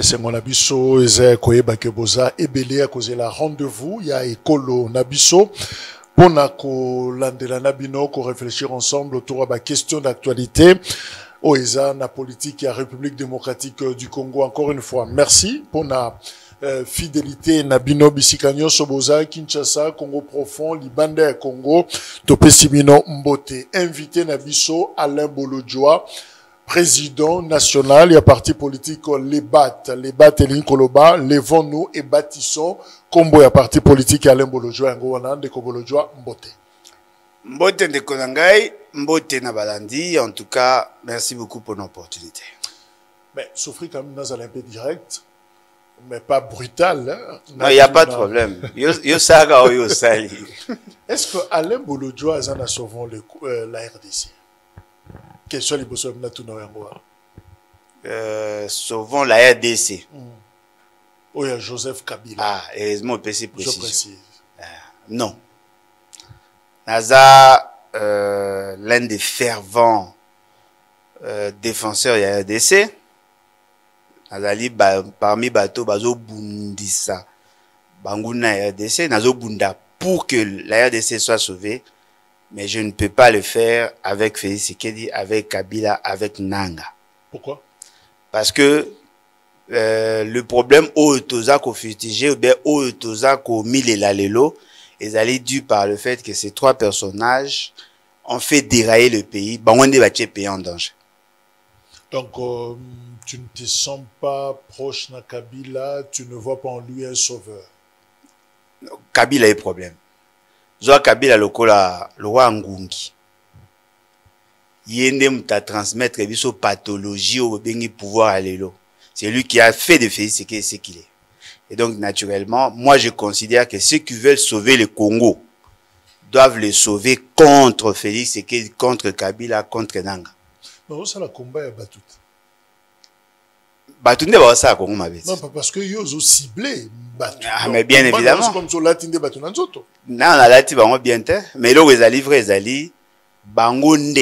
esengo na biso eza koyeba ke boza ebele ya kozela rendez-vous ya ekolo na biso pona kolandela na bino ko réfléchir ensemble autour de la question d'actualité o eza na politique ya République démocratique du Congo. Encore une fois merci pour la fidélité na bino bisika nyonso boza Kinshasa, Congo profond, Libanda ya Congo, topesi bino mbote. Invité na biso Alain Bolodjoa, président national, il y a parti politique les BAT et l'Inkoloba, levons-nous et bâtissons, comme il y a parti politique Alain Bolodjoa, Ngowana, de Bolodjoa, Mbote. Mbote de Konangai, Mbote Nabalandi, en tout cas, merci beaucoup pour l'opportunité. Mais souffrir quand même dans un peu direct, mais pas brutal. Hein? Non, il n'y a pas de problème. Yo saga ou yo sali. Est-ce que Alain Bolodjoa a sauvé la RDC? Question les besoins de tout sauvons la RDC. Oh, il y a Joseph Kabila. Ah, heureusement, je précise. Non. Naza, l'un des fervents défenseurs de la RDC, Nazali parmi bateaux, Bazo Bundisa, Banguna RDC, Nazo Bunda, pour que la RDC soit sauvée. Mais je ne peux pas le faire avec Félix Tshisekedi, avec Kabila, avec Nanga. Pourquoi? Parce que le problème au Tozako futigé ou bien au Tozako Milelalelo est allé dû par le fait que ces trois personnages ont fait dérailler le pays. Bangonde Baché pays en danger. Donc tu ne te sens pas proche de Kabila, tu ne vois pas en lui un sauveur. Kabila a un problème. Zoa Kabila le roi Ngungi. Yende mta transmettre biso pathologie au bengi pouvoir à l'élo. C'est lui qui a fait de Félix ce qu'il est. Et donc naturellement, moi je considère que ceux qui veulent sauver le Congo doivent le sauver contre Félix et contre Kabila, contre Nanga. Non, ça la combat est Batout. Batout n'est pas ça à Congo ma bête. Non, parce que ils ont ciblé Batout. Ah, mais bien évidemment. C'est comme sur latin de Batout dans Zoto. Non, la lati bango bien te. Mais là, ils allaient vrai, ils allaient bangonde.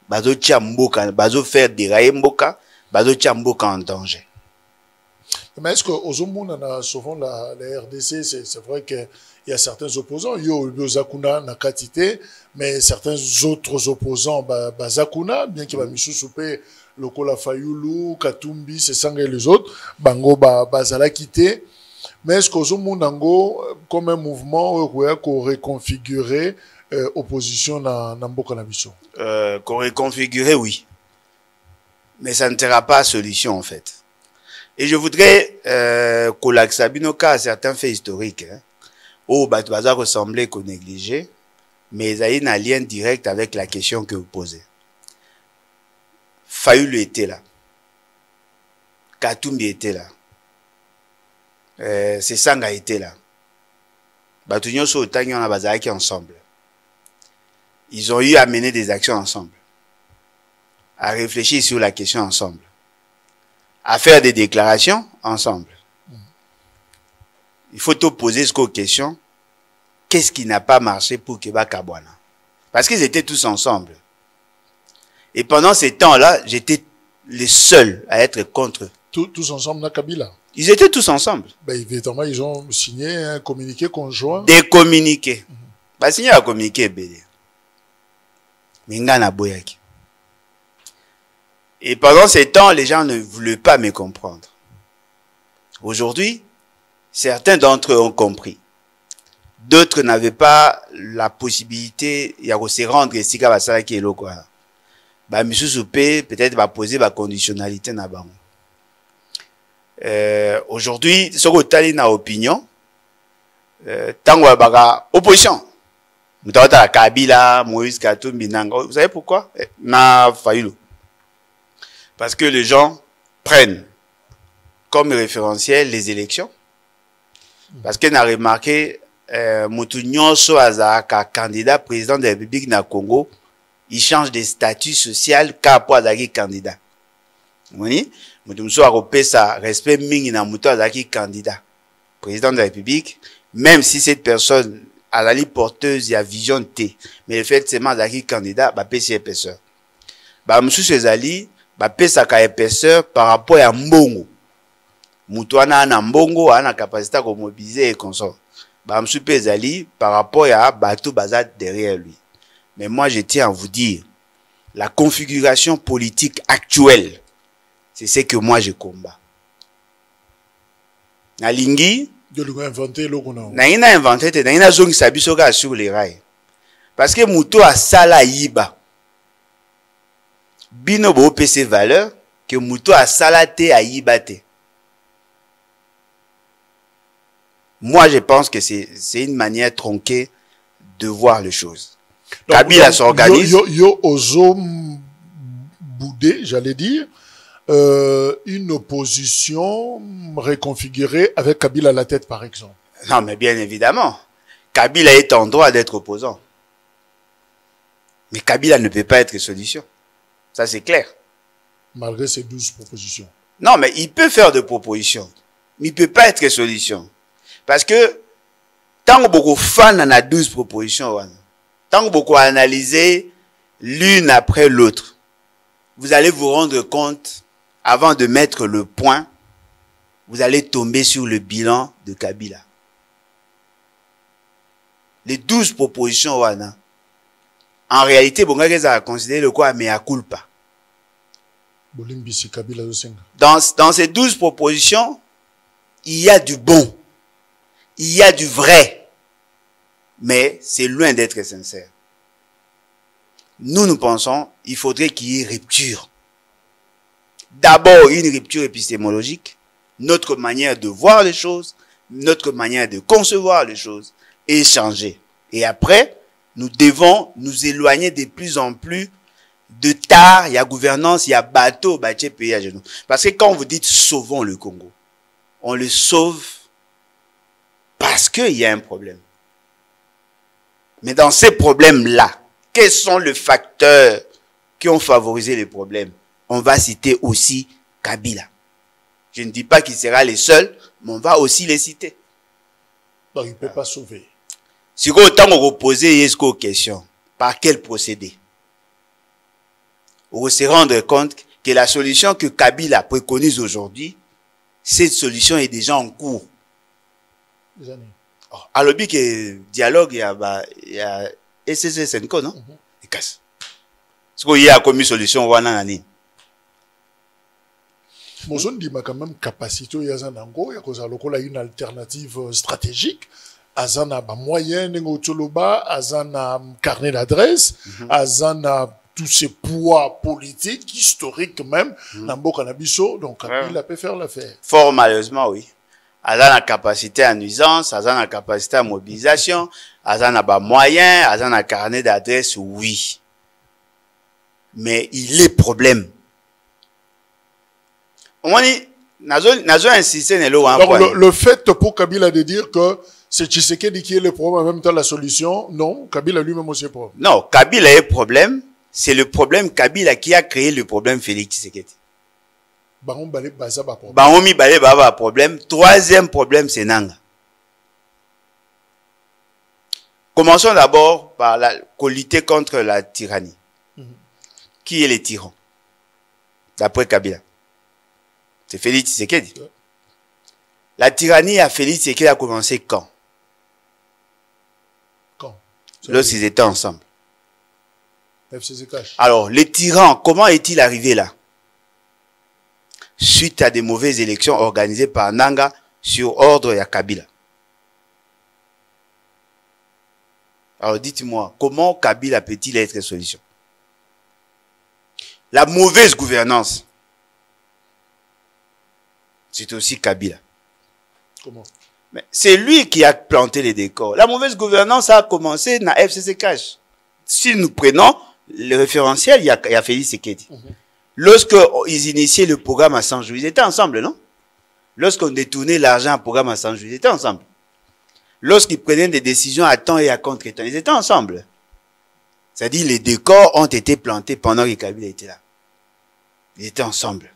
Bazo tchamboka, bazo faire dérailler mboka, bazo tchamboka en danger. Mais est-ce que aux hommes on a souvent la RDC, c'est vrai qu'il y a certains opposants, yo Zakuna na quantité, mais certains autres opposants Zakuna, bien qu'il va misu souper Lokola Fayulu, Katumbi, c'est sang et les autres, bango bazala quitté. Mais est-ce qu'aux hommes comme un mouvement qu'on reconfigurer opposition na Mboka na biso? Qu'on reconfigurer, oui. Mais ça ne sera pas solution, en fait. Et je voudrais qu'on l'accabinoka à certains faits historiques. Hein, où Batouaza ressemblait qu'on négligeait, mais il y a un lien direct avec la question que vous posez. Fayulu était là. Katumbi était là. Sesanga était là. Batounyo so Otangi on a bazaki ensemble. Ils ont eu à mener des actions ensemble, à réfléchir sur la question ensemble, à faire des déclarations ensemble. Il faut te poser cette question. Qu'est-ce qui n'a pas marché pour Keba Kabwana? Parce qu'ils étaient tous ensemble. Et pendant ces temps-là, j'étais le seul à être contre eux. Tous ensemble na Kabila? Ils étaient tous ensemble. Ben, évidemment, ils ont signé un communiqué conjoint. Des communiqués. Bah, signé un communiqué, Bélé. Mingana Boyaki. Et pendant ces temps, les gens ne voulaient pas me comprendre. Aujourd'hui, certains d'entre eux ont compris. D'autres n'avaient pas la possibilité de se rendre ici à Basalaki et Lokwa. Bah, monsieur Soupé, peut-être, va poser la conditionnalité na bango. Aujourd'hui, ce que tu as une opinion, tango baga opposition. Mutawata Kabila, Moïse Katumbi, Nanga. Vous savez pourquoi? Na Fayulu. Parce que les gens prennent comme référentiel les élections. Parce qu'on a remarqué, Moutou Nyonso Azaka, candidat président de la République na Congo, il change de statut social qu'après Azaki candidat. Vous voyez? Moutou Nyonso a repéré sa respect mingi na Moutou Azaki candidat président de la République, même si cette personne à la ligne porteuse, il y a vision T. Mais le fait seulement d'être candidat, bah, PC épaisseur. Bah, monsieur Cezali, bah, PC épaisseur par rapport à Mbongo. Moutouana na mbongo, ana capacité à mobiliser et consort. Bamsou Pezali, par rapport à Batou Bazat derrière lui. Mais moi, je tiens à vous dire, la configuration politique actuelle, c'est ce que moi je combats. Nalingi, na inventé, na zongi sabisoga sur les rails. Parce que Moutou a sala yiba. Bino bo PC valeur, que Moutou a salaté à yibate. Moi, je pense que c'est une manière tronquée de voir les choses. Kabila s'organise. Yo ozo boudé, j'allais dire, une opposition reconfigurée avec Kabila à la tête, par exemple. Non, mais bien évidemment. Kabila est en droit d'être opposant. Mais Kabila ne peut pas être solution. Ça, c'est clair. Malgré ses 12 propositions. Non, mais il peut faire des propositions. Mais il ne peut pas être solution. Parce que, tant que beaucoup de fans en a 12 propositions, tant que beaucoup analysé l'une après l'autre, vous allez vous rendre compte, avant de mettre le point, vous allez tomber sur le bilan de Kabila. Les 12 propositions, en réalité, Bongagez a considéré le quoi, mais à culpa. Dans ces 12 propositions, il y a du bon. Il y a du vrai, mais c'est loin d'être sincère. Nous pensons qu'il faudrait qu'il y ait rupture. D'abord, une rupture épistémologique, notre manière de voir les choses, notre manière de concevoir les choses, et changer. Et après, nous devons nous éloigner de plus en plus de tard, il y a gouvernance, il y a bateau, pays à genoux. Parce que quand vous dites sauvons le Congo, on le sauve parce qu'il y a un problème. Mais dans ces problèmes-là, quels sont les facteurs qui ont favorisé les problèmes? On va citer aussi Kabila. Je ne dis pas qu'il sera le seul, mais on va aussi les citer. Donc il ne peut pas sauver. Si vous autant vous posez aux questions, par quel procédé? Vous se rendre compte que la solution que Kabila préconise aujourd'hui, cette solution est déjà en cours. Alors, il y a dialogue, il y a SCC Senko, non? Il casse. Ce qu'il y a comme solution, on a une quand même capacité, il y a une alternative stratégique. Azana ba moyen nengo toloba, azana carnet d'adresse, azana tous ces poids politiques, historiques même, Nambo Kanabiso, donc il a pu faire l'affaire. Fort malheureusement, oui. Azana capacité à nuisance, azana capacité à mobilisation, azana ba moyen, azana carnet d'adresse, oui. Mais il est problème. On dit, nazo insisté donc le fait pour Kabila de dire que c'est Tshisekedi qui est le problème, en même temps la solution, non, Kabila lui-même aussi est problème. Non, Kabila est problème, c'est le problème Kabila qui a créé le problème Félix Tshisekedi. Baomi Balé Baba problème. Troisième problème, c'est Nanga. Commençons d'abord par lutter contre la tyrannie. Qui est le tyran? D'après Kabila. C'est Félix Tshisekedi. La tyrannie à Félix Tshisekedi a commencé quand? Lorsqu'ils étaient ensemble. Alors, le tyran, comment est-il arrivé là? Suite à des mauvaises élections organisées par Nanga sur ordre de Kabila. Alors, dites-moi, comment Kabila peut-il être solution? La mauvaise gouvernance, c'est aussi Kabila. Comment? Mais c'est lui qui a planté les décors. La mauvaise gouvernance a commencé dans FCC Cash. Si nous prenons le référentiel, il y a Félix Tshisekedi. Lorsqu'ils initiaient le programme à 100 jours, ils étaient ensemble, non? Lorsqu'on détournait l'argent au programme à 100 jours, ils étaient ensemble. Lorsqu'ils prenaient des décisions à temps et à contre-temps, ils étaient ensemble. C'est-à-dire les décors ont été plantés pendant que Kabila était là. Ils étaient ensemble.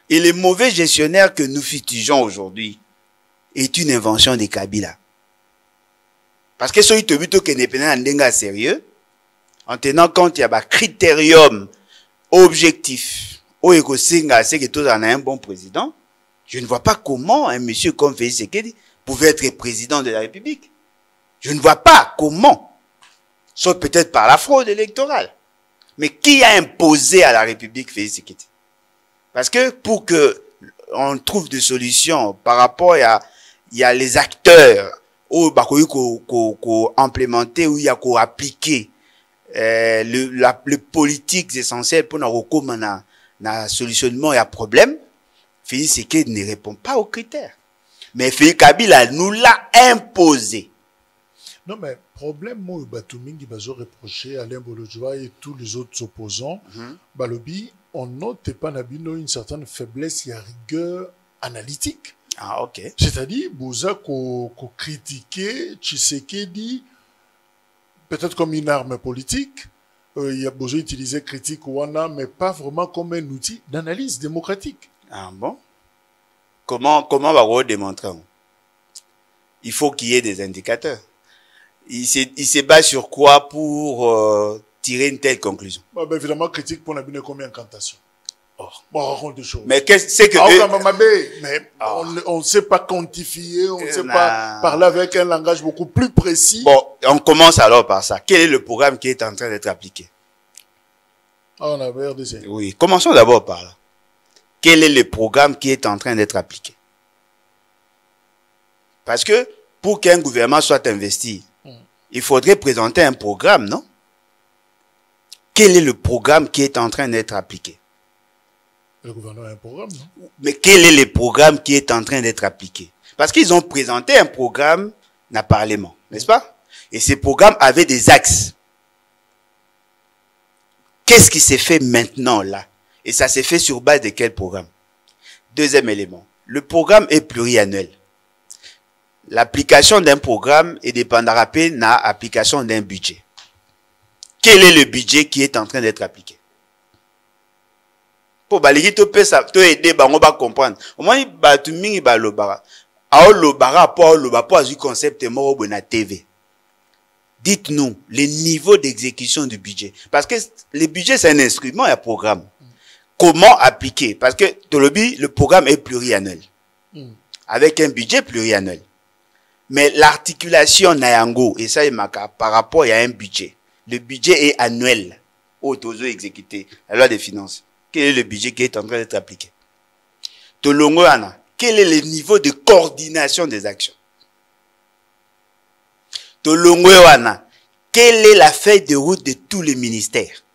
Et les mauvais gestionnaires que nous fustigeons aujourd'hui est une invention de Kabila. Parce que celui qui n'est pas un sérieux, en tenant compte il y a un critérium objectif, où il y a un bon président, Je ne vois pas comment un monsieur comme Félix Tshisekedi pouvait être président de la République. Je ne vois pas comment. Sauf peut-être par la fraude électorale. Mais qui a imposé à la République Félix Tshisekedi? Parce que pour que on trouve des solutions par rapport il y a les acteurs où qu'on implémenter ou il y a qu'on appliquer les politiques essentielles pour na solutionnement il y a problème. Félix Tshisekedi ne répond pas aux critères. Mais Félix Kabila nous l'a imposé. Non, mais problème, moi, Batumingi bazo reproché Alain Bolojwa et tous les autres opposants, Balobi, on note pas Nabino une certaine faiblesse, il y a rigueur analytique. Ah, ok. C'est-à-dire, Bouza ko critiquer Tshisekedi, peut-être comme une arme politique, il y a besoin d'utiliser critique Wana, mais pas vraiment comme un outil d'analyse démocratique. Ah bon? Comment va on démontrer? Il faut qu'il y ait des indicateurs. Il se base sur quoi pour tirer une telle conclusion? Bah, évidemment, critique pour Nabino comme incantation. Oh. Bon, on raconte des choses. Mais c'est que... mais on ne sait pas quantifier, on ne sait pas parler avec un langage beaucoup plus précis. Bon, on commence alors par ça. Quel est le programme qui est en train d'être appliqué? Ah, on a RDC. Oui, commençons d'abord par là. Quel est le programme qui est en train d'être appliqué? Parce que pour qu'un gouvernement soit investi, il faudrait présenter un programme, non? Quel est le programme qui est en train d'être appliqué? Le gouvernement a un programme, non? Mais quel est le programme qui est en train d'être appliqué? Parce qu'ils ont présenté un programme dans le Parlement, n'est-ce pas? Et ces programmes avaient des axes. Qu'est-ce qui s'est fait maintenant là? Et ça s'est fait sur base de quel programme? Deuxième élément, le programme est pluriannuel. L'application d'un programme est dépendra de l'application d'un budget. Quel est le budget qui est en train d'être appliqué? Pour baligi to pesa to aider bango ba comprendre. Au moins ba tu mingi ba lobara. A lobara pour du concept moro na TV. Dites-nous le niveau d'exécution du budget parce que le budget c'est un instrument et un programme. Comment appliquer? Parce que le programme est pluriannuel. Avec un budget pluriannuel. Mais l'articulation nayango, et ça est par rapport à un budget. Le budget est annuel. Autozo exécuté. La loi des finances. Quel est le budget qui est en train d'être appliqué? Tolongoana. Quel est le niveau de coordination des actions? Tolongoana. Quelle est la feuille de route de tous les ministères?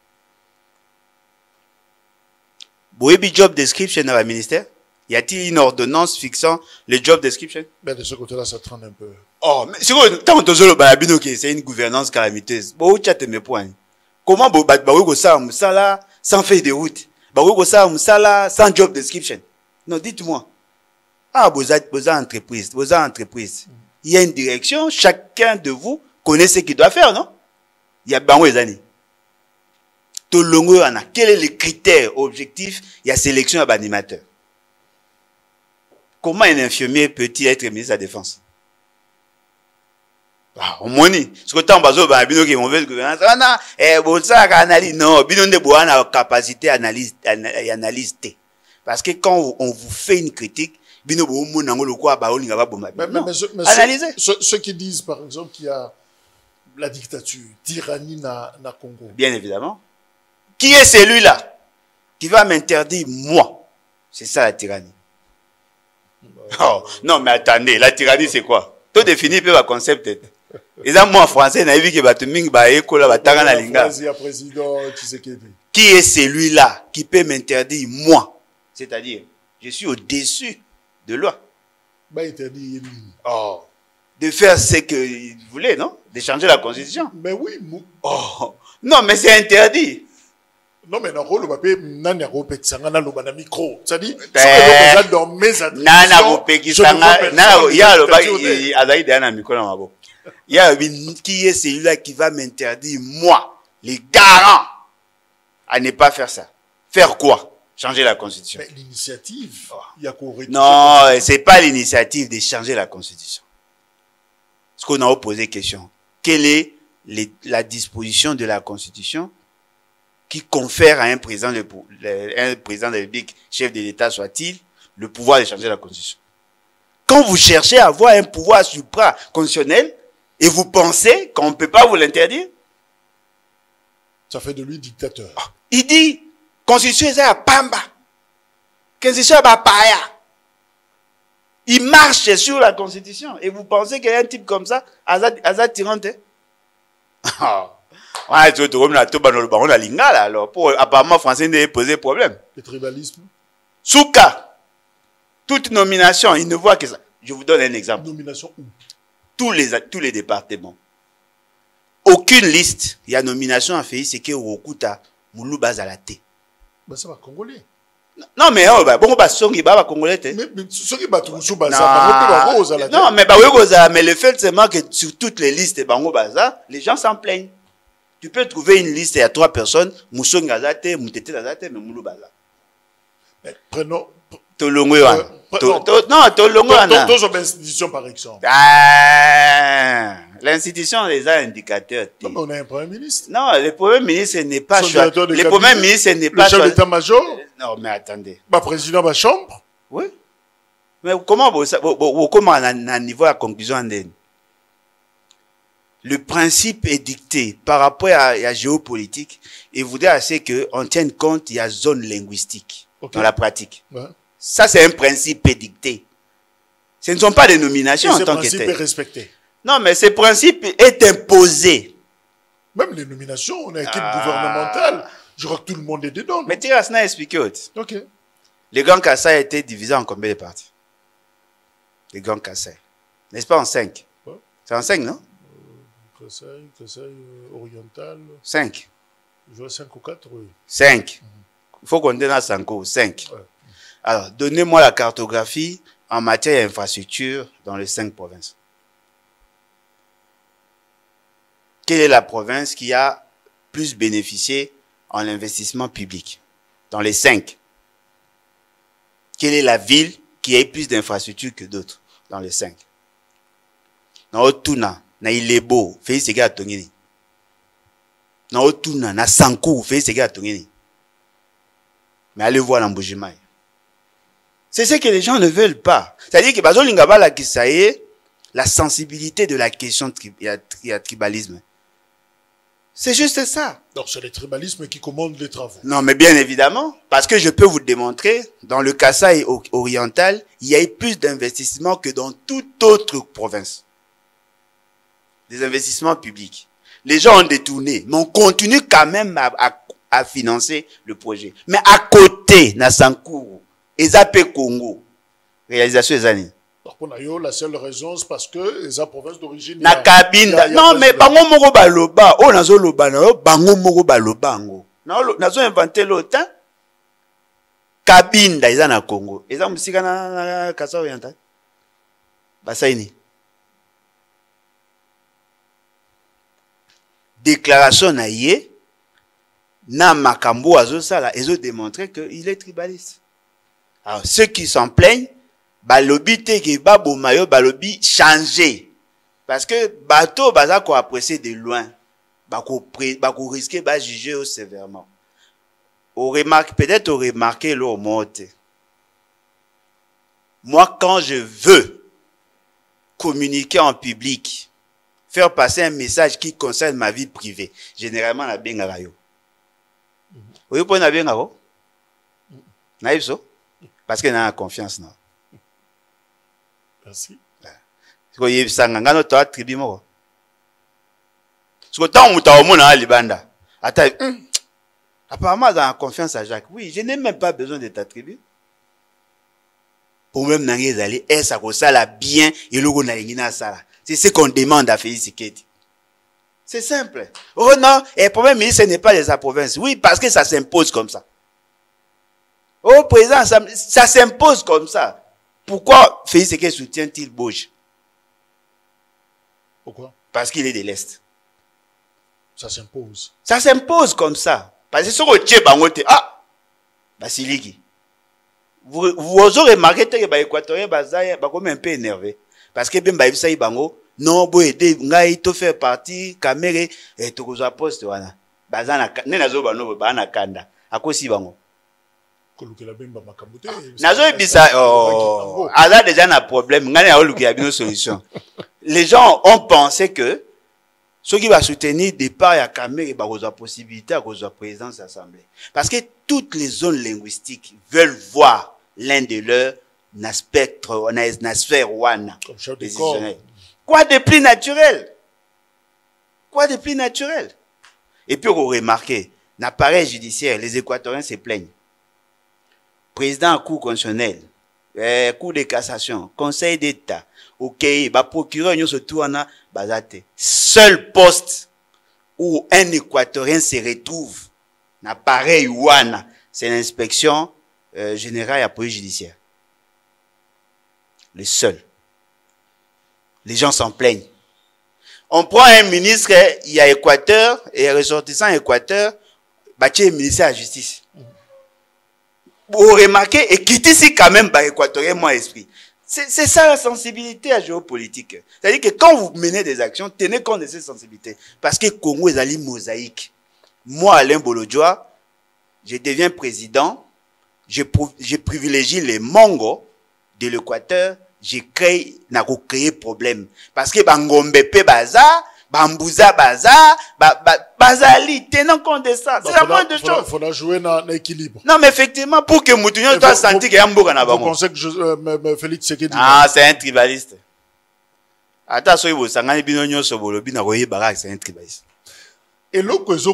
Boyebi job description dans le ministère? Y a-t-il une ordonnance fixant le job description? Ben, de ce côté-là, ça traîne un peu. Oh, mais c'est une gouvernance calamiteuse. Bon, tu as tes points. Comment ça sans feuille de route? Sans job description? Non, dites-moi. Ah, vous êtes entreprise. Il y a une direction, chacun de vous connaît ce qu'il doit faire, non? Il y a bango les années. Quel est le critère objectif? Il y a sélection à l'animateur. Comment un infirmier peut-il être ministre de la Défense? Au moins, ce que tu as besoin de qui mauvaise gouvernance, non, bino ne boit la capacité analyste. Parce que quand on vous fait une critique, bino analyser. Ceux qui disent, par exemple, qu'il y a la dictature, tyrannie na Congo. Bien évidemment. Qui est celui-là qui va m'interdire, moi? C'est ça la tyrannie. Oh, non, mais attendez, la tyrannie, c'est quoi? Tout définit peu le concept. Et là, moi, en français, n'a vu que Batuming, qui est celui-là qui peut m'interdire, moi? C'est-à-dire, je suis au-dessus de loi. Oh, de faire ce qu'il voulait, non? De changer la constitution. Mais oui. Oh, non, mais c'est interdit. Non, mais non, le papier, nana rope sangana lo bana micro. Ça dit, dans mes nana rope qui sangana, il y a le bail, Azaï Diana micro dans ma bouche. Il y a qui est celui-là qui va m'interdire, moi, les garants, à ne pas faire ça. Faire quoi? Changer la constitution. Mais l'initiative, il y a qu'on non, c'est pas l'initiative de changer la constitution. Ce qu'on a posé question. Quelle est la disposition de la constitution qui confère à un président de la République, chef de l'État soit-il, le pouvoir de changer la constitution. Quand vous cherchez à avoir un pouvoir supra-constitutionnel et vous pensez qu'on ne peut pas vous l'interdire, ça fait de lui dictateur. Il dit, constitution est à Pamba. Constitution est à Paya. Il marche sur la constitution. Et vous pensez qu'il y a un type comme ça, Azad Tirante? Ouais, tu as la lingala alors. Pour apparemment, français ne poser problème. Le tribalisme. Souka. Toute nomination, il ne voit que ça. Je vous donne un exemple. Nomination où? Tous les départements. Aucune liste. Il y a nomination à faire, c'est que Okuta, Moulou Bazalate. Ben, ça va congolais. Non, mais bon, songi ba congolais. Mais songi ba tout sous baza, non, mais mais le fait seulement que sur toutes les listes bango baza, les gens s'en plaignent. Tu peux trouver une liste, il y a 3 personnes, Moussongi Azate, Moutete Azate, mais Moulou Baza. Prenons. Tolongo Wana. Non, Tolongo Wana. D'autres institutions, par exemple. Ah, l'institution des indicateurs. Non, mais on a un premier ministre. Non, le premier ministre n'est pas choisi. Le premier ministre n'est pas choisi. Le chef d'état-major. Non, mais attendez. Président de la chambre. Oui. Mais comment à niveau de la conclusion andenne? Le principe est dicté par rapport à la géopolitique et voudrait assez qu'on tienne compte il y a zone linguistique dans la pratique. Ouais. Ça, c'est un principe dicté. Ce ne sont pas des nominations en tant que tel. Ce principe est respecté. Non, mais ce principe est imposé. Même les nominations, on a une équipe gouvernementale. Je crois que tout le monde est dedans. Mais tu as expliqué. Ok. Le Grand Kassai a été divisé en combien de parties? Le Grand Kassai. N'est-ce pas en 5? Ouais. C'est en 5, non? Kassai oriental. 5. Je vois 5 ou 4, oui. 5. Il faut qu'on donne à 5 ou 5. Ouais. Alors, donnez-moi la cartographie en matière d'infrastructure dans les 5 provinces. Quelle est la province qui a plus bénéficié en investissement public dans les 5? Quelle est la ville qui a eu plus d'infrastructures que d'autres dans les 5? Dans Otuna, na Ilebo, fait ce gars à Tongini. Dans Otuna, na Sankou, fait ce gars à Tongini. Mais allez voir l'Amboujimaï. C'est ce que les gens ne veulent pas. C'est-à-dire que Bazo Lingabala qui ça y est, la sensibilité de la question tribalisme. C'est juste ça. Donc c'est le tribalisme qui commande les travaux. Non, mais bien évidemment, parce que je peux vous démontrer, dans le Kassai oriental, il y a eu plus d'investissements que dans toute autre province. Des investissements publics. Les gens ont détourné, mais on continue quand même à financer le projet. Mais à côté, na Sankourou, Ezapé Congo, réalisation des années. La seule raison, c'est parce que les provinces d'origine. Na Kabinda. Non, mais bango moko baloba, oh nazo loba na bango moko baloba ngo. Nazo inventé l'autre. Kabinda eza na Congo. Eza musika na Kassai oriental. Basaini. Déclaration na yé na makambo azo sala ezo démontrer que il est tribaliste. Alors ceux qui s'en plaignent balobi te ke babo mayo balobi changer parce que bateau baza ko apprécier de loin bako risquer ba juger sévèrement. Peut-être au remarqué le monte. Moi quand je veux communiquer en public, faire passer un message qui concerne ma vie privée, généralement na benga yo. Oui pour na benga ko? Na yipso parce que na confiance na. Merci. Parce que y sanga no to tribu moko. Parce que tant muta omona na libanda. Ata apparemment dans confiance à Jacques. Oui, je n'ai même pas besoin de ta tribu. Pour même nangi ezali esa ko sala bien et logo na ngina sala. C'est ce qu'on demande à Félix Tshisekedi. C'est simple. Oh non, et le premier ministre ce n'est pas les provinces. Oui, parce que ça s'impose comme ça. Oh président, ça s'impose comme ça. Pourquoi Félix Tshisekedi soutient-il Bouge? Pourquoi? Parce qu'il est de l'Est. Ça s'impose. Ça s'impose comme ça. Parce que ce que tu es ah, Basiliki. Vous aurez remarqué que les Équatoriens sont un peu énervés. Parce que ben baïbisa ibango, non, bo aider, ngai to faire partie, kamere, et to koza poste wana. Bazana, ne nazo bano, bana kanda. Ako si bango. Nazo bisa oh ala déjà un problème ngani a oluki une solution. Les gens ont pensé que ceux qui va soutenir départ à Kamere ba la possibilité à cause de la présidence de l'Assemblée parce que toutes les zones linguistiques veulent voir l'un de leurs na spectre na sphère wana décisionnel. Quoi de plus naturel? Quoi de plus naturel? Et puis vous remarquez, l'appareil judiciaire, les Équatoriens se plaignent. Président Cour constitutionnelle, Cour de cassation, Conseil d'État, OK, procureur, nous surtout on a basate. Seul poste où un Équatorien se retrouve, l'appareil ouana, c'est l'inspection générale à police judiciaire. Le seul. Les gens s'en plaignent. On prend un ministre, il y a Équateur, et ressortissant Équateur, bâti ministère de la justice. Vous remarquez, et quitte ici quand même, Équatorien, mon esprit. C'est ça la sensibilité à géopolitique. C'est-à-dire que quand vous menez des actions, tenez compte de ces sensibilités. Parce que Congo est allé mosaïque. Moi, Alain Bolodjoa, je deviens président, je privilégie les Mongos de l'Équateur, j'ai créé problème. Parce que Bangombepe Baza, Bambouza Baza, Bazali, tenant compte de ça. C'est la moindre des choses. Il faudra jouer dans l'équilibre. Non, mais effectivement, pour que Moutounion soit senti qu'il y a un beau Vous pensez que Félix Tshisekedi... Ah, c'est un tribaliste. Attends, soyez vous sangani binonyo sobolobi na roye barak, c'est un tribaliste. Et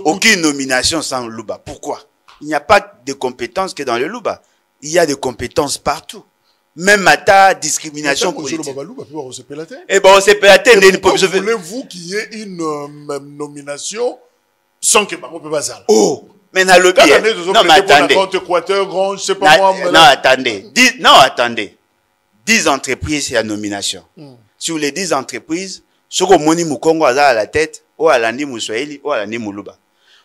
aucune nomination sans Luba. Pourquoi? Il n'y a pas de compétences que dans le Luba. Il y a des compétences partout. Même à ta discrimination politique. Et bon, on s'est pélaté. Voulez-vous qu'il y ait une nomination sans que Bango peut pas ça? Oh, mais dans le bien. Non, mais attendez. Non, attendez. Non, attendez. 10 entreprises, c'est la nomination. Sur les 10 entreprises, ce que Moni Mukongo a à la tête, ou à l'andi Moussoeli, ou à l'andi Mouluba.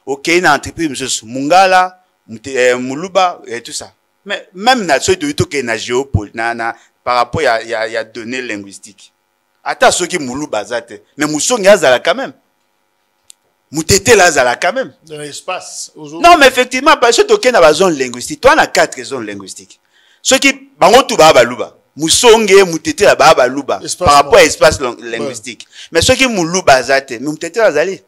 Ok, une entreprise, monsieur Mungala, Mouluba, et tout ça. Mais même dans ce que na géopolitique, par rapport à données linguistiques. Attends, ceux qui moulou bazate. Mais moussong yazala quand même. Moutete lazala quand même. Dans l'espace. Non, mais effectivement, parce que tu as une zone linguistique. Toi, on a 4 zones linguistiques. Ceux qui, bango tu babaluba. Moussonge, moutete la babaluba. Par rapport à l'espace linguistique. Mais ceux qui moulou bazate, moutete lazali.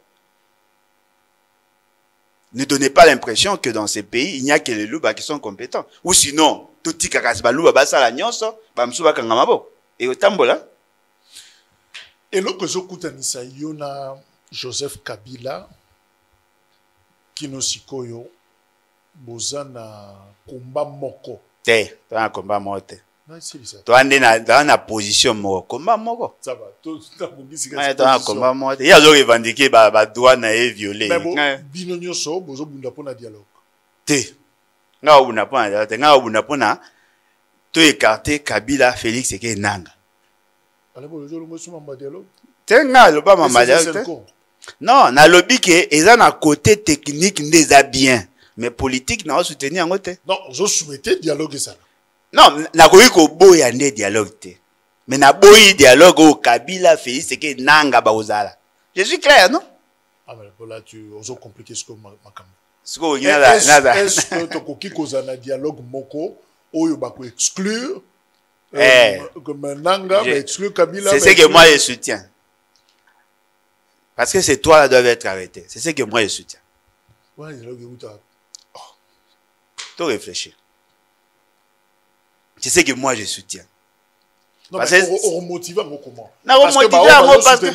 Ne donnez pas l'impression que dans ces pays, il n'y a que les loups qui sont compétents. Ou sinon, tout petit cacasse balou, basa la nyonso, bamsuba kangamabo. Et au tambola. Et là, que je koutanisa, yona Joseph Kabila, Kinosikoyo, Bozana, Komba Moko. Te, toi, Komba Moko. Toi, on est dans la position Moko. Komba Moko. Ça va. Toi, Komba Moko. Il y a d'autres revendiqués, droit naïf violé. Mais bon, binonyo so, bozo bunda pona dialogue. Te. Nga bunda pona dialogue. Nga bunda pona. To écarter Kabila, Félix et Nanga. Alors, bon, le jour où dialogue. Te nga loba mama dialogue. Non, na lobby que ils ont un côté technique déjà bien, mais politique n'a pas soutenu en côté. Non, je souhaitais dialogue ça. Non, na koyi ko boya ndé dialogue te. Mais na boyi dialogue au Kabila Félix c'est que nanga baozala. Je suis clair, non? Ah mais là tu oses compliquer ce que makam. Ce que ngina la est-ce que to koki kozana dialogue moko oyo ba ko exclure comme nanga mais exclure Kabila. C'est ce que moi je soutiens. Parce que ces trois-là doivent être arrêtés. C'est ce que moi je soutiens. Ouais, tu réfléchis. C'est ce que moi je soutiens. Non, parce mais on motive comment? Parce que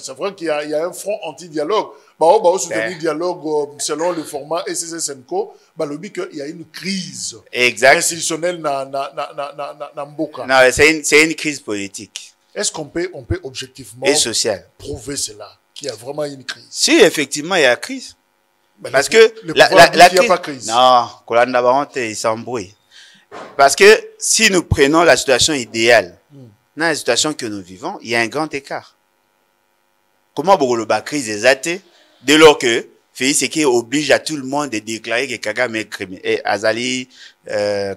c'est vrai qu'il y a un front anti-dialogue. On soutenir le dialogue selon le format SSSNCO. Il y a une crise institutionnelle dans Mboka. Non, c'est une crise politique. Est-ce qu'on peut objectivement et sociale prouver cela? Qu'il y a vraiment une crise. Si, effectivement, il y a crise. Parce que la crise... Il n'y a pas crise. Non, il s'embrouille. Parce que si nous prenons la situation idéale, dans la situation que nous vivons, il y a un grand écart. Comment la crise est athée dès lors que Félix Tshisekedi oblige à tout le monde de déclarer que Kagame est criminel et Azali,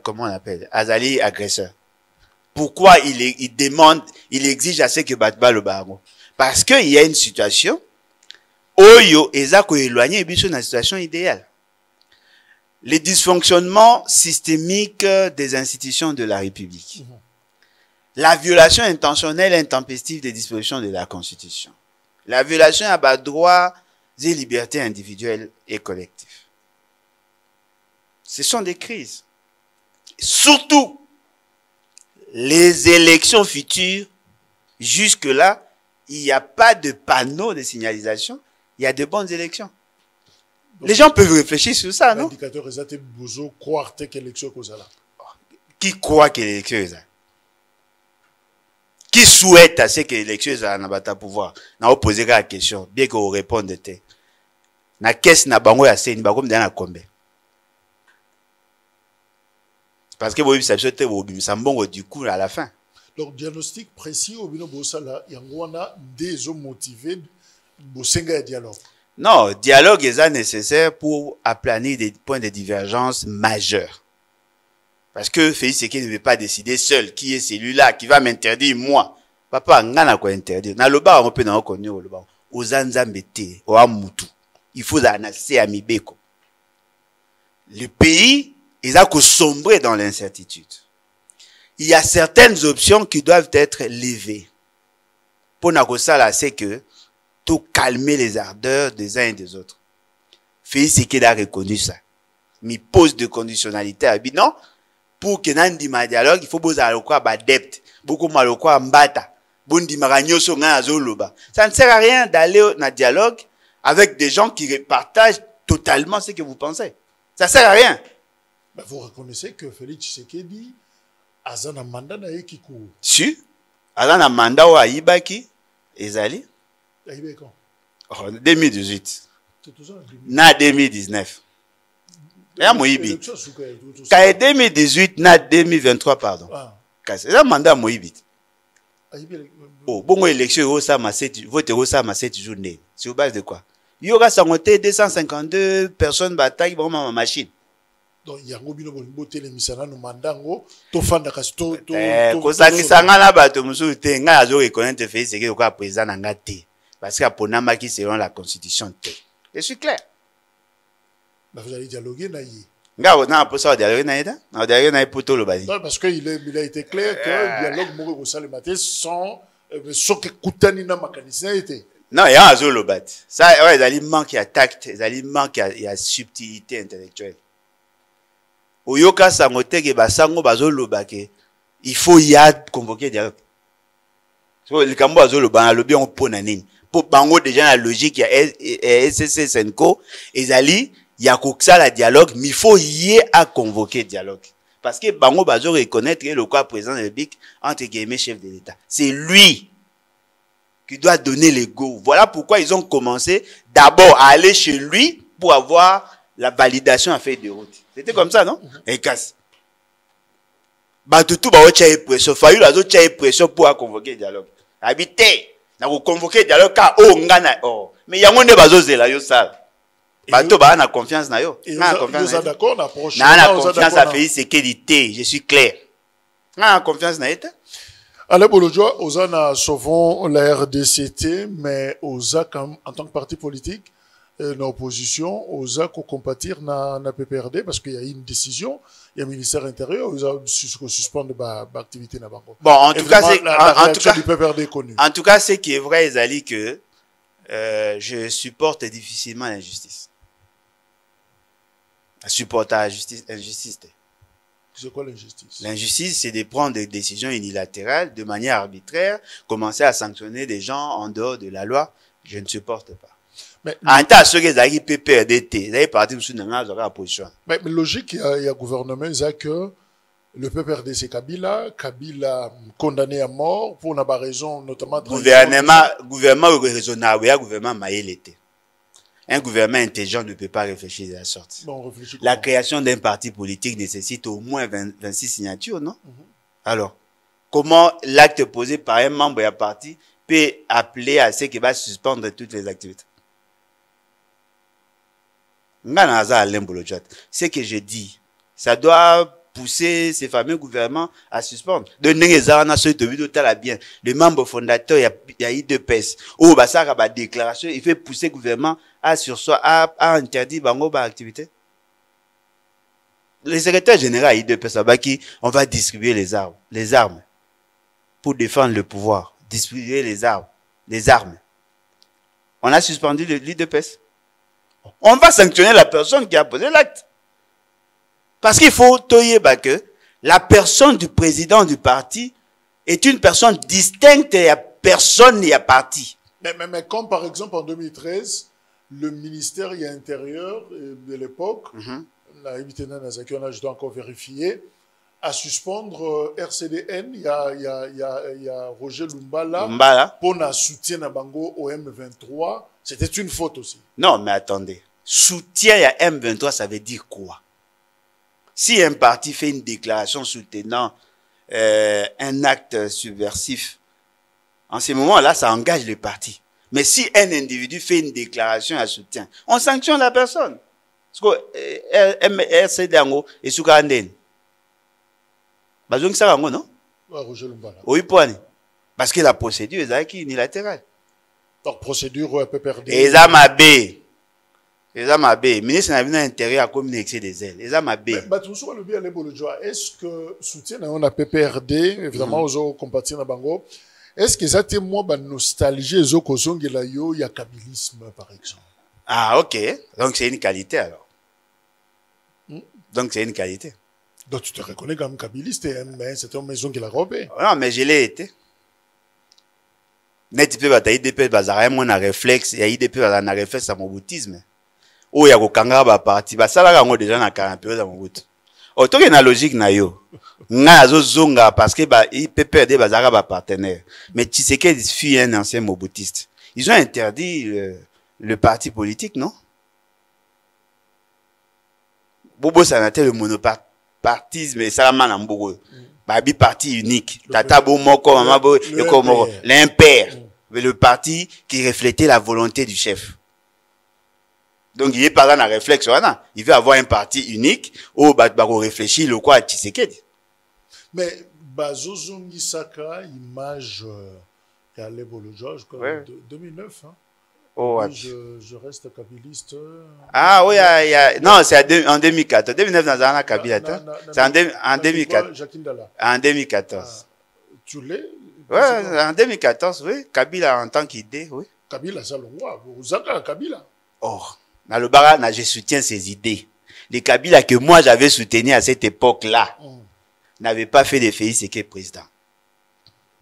comment on appelle, Azali agresseur. Pourquoi il demande, il exige à ce que Batba le baron? Parce qu'il y a une situation où il y a éloigné dans la situation idéale. les dysfonctionnements systémiques des institutions de la République, la violation intentionnelle et intempestive des dispositions de la Constitution, la violation à bas droits et libertés individuelles et collectives. Ce sont des crises. Surtout, les élections futures, jusque-là, il n'y a pas de panneau de signalisation, il y a de bonnes élections. Donc, les gens peuvent réfléchir sur ça, non? L'indicateur est besoin croire que l'élection est là. Qui croit que l'élection est là? Qui souhaite à ce que l'élection est là dans le pouvoir? On va poser la question, bien qu'on réponde. Na caisse na bango ya seni, comme dans la combien? Parce que vous savez, du coup, à la fin. Donc, diagnostic précis, au bino bosala, yangwana des hommes motivés, bosenga dialogue. Non, dialogue est nécessaire pour aplanir des points de divergence majeurs. Parce que Félix Tshisekedi ne veut pas décider seul qui est celui-là qui va m'interdire moi. Papa, ngana quoi interdire. Na loba on peut na okonyo loba. Ozanzambete, oamutu. Il faut anasser à mibeko. Le pays, ils ont sombré dans l'incertitude. Il y a certaines options qui doivent être levées. Pour Nakosala, c'est que tout calmer les ardeurs des uns et des autres. Félix Tshisekedi a reconnu ça. Mais pose de conditionnalité à non. Pour que Nandi ma dialogue, il faut beaucoup d'adeptes, beaucoup de mbata, ça ne sert à rien d'aller au dialogue avec des gens qui partagent totalement ce que vous pensez. Ça ne sert à rien. Ben vous reconnaissez que Félix Tshisekedi a un mandat na Ekikou. Si, a un mandat au Aïbaki, Ezali. Aïbaki quand? 2018. Na 2019. Et à Moïbi. Quand 2018, na 2023, pardon. C'est un mandat à Moïbi. Oh, bon, élection, vote au 7 journées. C'est au base de quoi? Il y aura 252 personnes bataille pour ma machine. Donc, il y a un peu de misana no mandango to fanda kasto to kosangisa na bato musu te nga azo reconnaître fait c'est que quoi président na ngate parce que ponama qui selon la constitution te. Je suis clair. Vous allez dialoguer na yi. Nga on a pour ça dialoguer na ida. Na dialoguer na poto lo basi. Non parce que il a été clair que dialogue moko ko sale matin sans que kutani na makanisa était. Non, il y a un zolo bat. Ça ouais, il manque à tact, il manque à subtilité intellectuelle. Oyoka sangote ke basango bazolo bake. Il faut y a convoquer dialogue. So le kambo bazolo ba lobi on pona nini. Pour bango déjà la logique il y a SSC Senko ezali ya koksa la dialogue, mais il faut y a convoquer dialogue. Parce que bango bazo reconnaître que le quoi président de la République entre guillemets chef de l'État. C'est lui qui doit donner les go. Voilà pourquoi ils ont commencé d'abord à aller chez lui pour avoir la validation à feuille de route. C'était comme ça, non? Et casse. Batutu ba ocha pression. Fayu la ocha pression pour convoquer le dialogue. Habité. Na ko convoquer le dialogue ka o ngana o. Mais yango ne bazozela yo ça. Bato ba na confiance na yo. Na confiance. Nous d'accord na prochaine. Na confiance à Félix Tshisekedi. Je suis clair. Na confiance na eta. Alors, Bolodjoa, Ozana sauvons la RDCT, mais Oza, en tant que parti politique, dans l'opposition, Oza, qu'on compatir na PPRD, parce qu'il y a une décision, il y a le ministère intérieur, Oza, suspendre l'activité na banco. Bon, en tout cas, c'est, du PPRD connu. En tout cas, ce qui est vrai, Ezali, que, je supporte difficilement l'injustice. Je supporte l'injustice. C'est quoi l'injustice? L'injustice, c'est de prendre des décisions unilatérales de manière arbitraire, commencer à sanctionner des gens en dehors de la loi. Je ne supporte pas. Mais en tant que PPRD, vous avez parti sous la position. Mais logique, il y a gouvernement, c'est que le PPRD, c'est Kabila condamné à mort pour une raison, notamment. Gouvernement raisonnable, gouvernement maïlété. Un gouvernement intelligent ne peut pas réfléchir de la sorte. Bon, la création d'un parti politique nécessite au moins 26 signatures, non? Alors, comment l'acte posé par un membre d'un parti peut appeler à ce qu'il va suspendre toutes les activités? Ce que je dis, ça doit pousser ces fameux gouvernements à suspendre. De le membre fondateur, il y a eu deux PES. Oh, bah, ça, la déclaration, il fait pousser le gouvernement à interdire bango ba activité. le secrétaire général IDPS Abaki, on va distribuer les armes pour défendre le pouvoir, distribuer les armes. On a suspendu l'IDPS. On va sanctionner la personne qui a posé l'acte. Parce qu'il faut que la personne du président du parti est une personne distincte et il n'y a personne, il y a parti. Mais comme par exemple en 2013, le ministère intérieur de l'époque, je dois encore vérifier, à suspendre RCDN, il y a Roger Lumbala pour un soutien à Bango au M23. C'était une faute aussi. Non, mais attendez. Soutien à M23, ça veut dire quoi? Si un parti fait une déclaration soutenant un acte subversif, en ce moment-là, ça engage le parti. Mais si un individu fait une déclaration à soutien, on sanctionne la personne. Parce que RCDN est sous quarantaine. Non? Roger Lumbala. Oui, point. Parce que la procédure est unilatérale. Donc, procédure PPRD. Et ça m'a bé. Le ministre n'a pas intérêt à communiquer des ailes. Et ça m'a bé. Est-ce que soutien à PPRD, évidemment, aux compatriotes de Bango, est-ce que ça témoigne de nostalgie aux occasions de il y a kabylisme, par exemple? Ah, ok. Donc, c'est une qualité alors. Donc, c'est une qualité. Donc, tu te reconnais comme kabyliste, mais c'était une maison qui l'a robé. Non, mais je l'ai été. Net peut batailler IDP bazara mon réflexe et IDP bazana réflexe à mon boutisme. Ou ya ko kanga ba parti ba sala ngo déjà na 40 période à mon bout. Auto que na logique na yo. Nga zo zonga parce que ba IPPD bazara ba partenaire. Mais Tshisekedi fut un ancien moboutiste. Ils ont interdit le parti politique, non? Bobo Sanaté le monopartisme et Salaman Ambogo. Babi parti unique. Tata Bomoko, Mama Bo, l'impair. Le parti qui reflétait la volonté du chef. Donc il est pas là dans la réflexion. Il veut avoir un parti unique où Batbaro réfléchit le quoi à Tshisekedi. Mais Bazozongi Saka, image Kalebo George, 2009. Hein. Oh, oui, je reste kabyliste. Ah oui, non, c'est en 2014. 2009 dans un Kabila. C'est en 2014. En 2014. Tu l'es? Oui, en 2014, oui. Kabila en tant qu'idée, oui. Kabila, ça le voit. Vous avez Kabila. Oh, dans le Bara, je soutiens ses idées. Les Kabila que moi j'avais soutenu à cette époque-là n'avaient pas fait de faillis, c'est qui est président.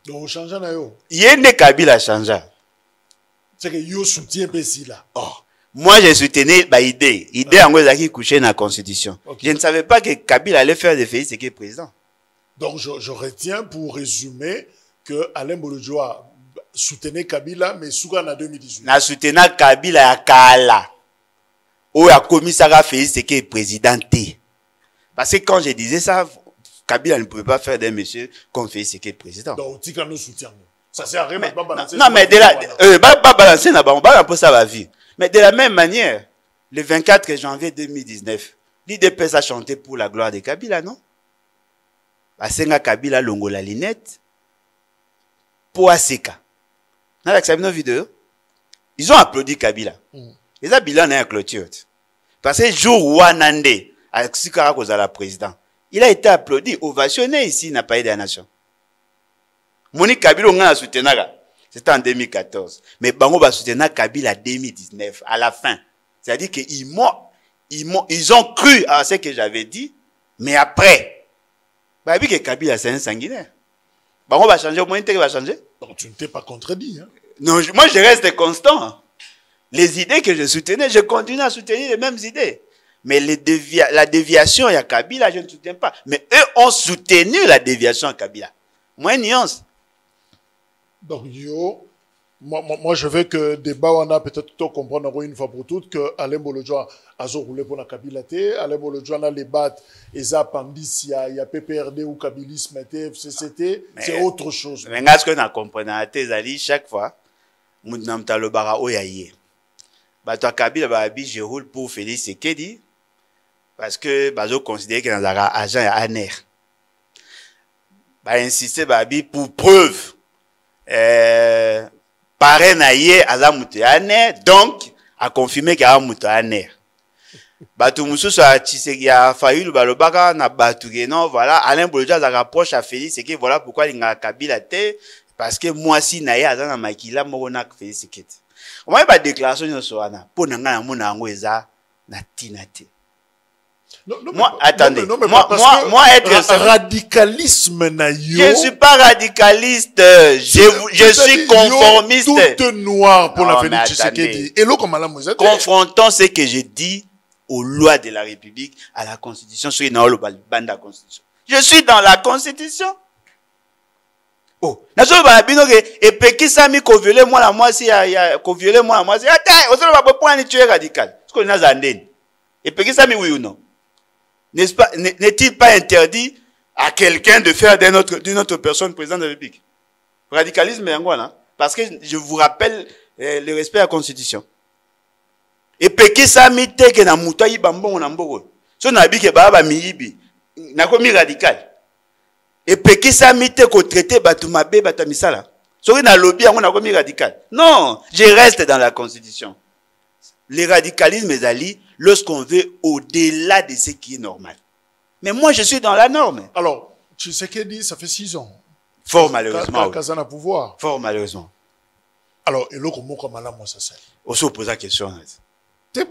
Donc, vous changez na yo. Il y a des Kabila changé. C'est que yo soutient Pessi là. Oh, moi j'ai soutenu ma idée. Idée en gros qui couchait dans la constitution. Okay. Je ne savais pas que Kabila allait faire des faillis, c'est qui est président. Donc je retiens pour résumer que Alain Bolodjoa soutenait Kabila, mais Sougan en 2018. Na soutenant Kabila à Kala. Ou a commis ça fait c'est qui est président. Parce que quand je disais ça, Kabila ne pouvait pas faire d'un monsieur qu'on fait ce qui est président. Donc tu nous soutient. Ça sert à rien de pas balancer. Non, mais de la, pas balancer là-bas, on va un peu ça va vivre. Mais de la même manière, le 24 janvier 2019, l'IDPS a chanté pour la gloire de Kabila, non? Asenga Kabila longo la linette pour Aseka. Dans la vidéo, ils ont applaudi Kabila. Ils ont bilan à clôture. Parce que jour Wanande, avec Sikara Kozala président, il a été applaudi, ovationné ici, n'a pas aidé la nation. Moni Kabila on a soutenu, c'était en 2014. Mais Bango va soutenir Kabila en 2019, à la fin. C'est-à-dire qu'ils ont cru à ce que j'avais dit, mais après, bah, vu que Kabila c'est un sanguinaire. Bango va changer, au moins il va changer. Donc tu ne t'es pas contredit. Hein? Non, moi je reste constant. Les idées que je soutenais, je continue à soutenir les mêmes idées. Mais la déviation à Kabila, je ne soutiens pas. Mais eux ont soutenu la déviation à Kabila. Moins nuance. Donc, moi, je veux que débat, on a peut-être tout comprendre une fois pour toutes que Alain Bolodjoa a roulé pour la Kabila. Alain Bolodjoa a les battes, et ça, il y a PPRD ou Kabilisme, FCCT, c'est autre chose. Mais ce que nous comprenons, chaque fois, nous avons le bara oyaye. Toi, Kabila, je roule pour Félix Sekedi, parce que, je considère que nous avons un agent à ANER. Insister, pour preuve. Parrain naïe à la moutouane, donc à confirmer qu'il y a un moutouane. Batu mususu a Tshisekedi a Fayulu balobaka na batu que non voilà Alain Bolja za rapproche à Félix et que voilà pourquoi il a Kabila te parce que moi si naye azana makila moko na Félix Tshisekedi. On va pas déclaration nyonso wana po na nga na mona yango eza na tinate. Moi, attendez. Moi, être radicalisme na yo. Je ne suis pas radicaliste. Je suis conformiste. Tout noir pour la Félix Tshisekedi. Et là, comme la musique. Confrontons ce que je dis aux lois de la République, à la Constitution. Je suis dans le bande Constitution. Je suis dans la Constitution. Oh, et puis qui s'est mis qu'au violer moi la moitié, qu'au violer moi la moitié. Attends, on se va pas prendre tuer radical. Ce qu'on a zandé. Et puis qui s'est mis oui ou non? N'est-ce pas, n'est-il pas interdit à quelqu'un de faire d'une autre personne président de la République? Radicalisme est là. Parce que je vous rappelle le respect à la Constitution. Et puis qui s'est mis que na mutayi bambon na mboko. So na bi ke baba miyibi. Na komi radical. Et puis qui s'est mis que traité batumabe batamisala. So na lobby on na komi radical. Non, je reste dans la Constitution. Le radicalisme est ali lorsqu'on veut au-delà de ce qui est normal. Mais moi, je suis dans la norme. Alors, tu sais qu'elle dit, ça fait 6 ans. Fort malheureusement. Kazana pouvoir. Fort malheureusement. Alors, et là, comment moi ça sert? On se pose la question. T'es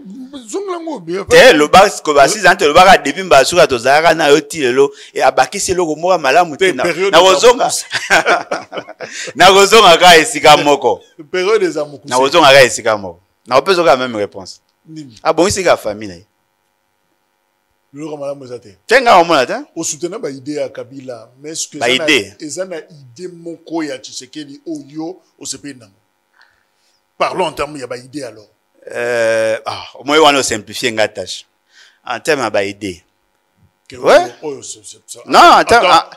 le bar, comme assis, le bar a depuis Mbasura, Tozara, na yoti lelo, et abaki c'est le gomo malamu. Na wozonga. Na wozonga ka esika moko. Période des amours. Na wozonga ka esika moko. Na opé la même réponse. Ah bon, c'est la famille. Le roman mozate. Tenga au monde hein. Au soutenir ba idée à Kabila, mais est-ce que ça na idée moko ya Tshisekedi oyo au CP nango. Parlons en termes ya ba idée alors. Au moins on a simplifié la tâche. En termes ba idée. Ouais. Non,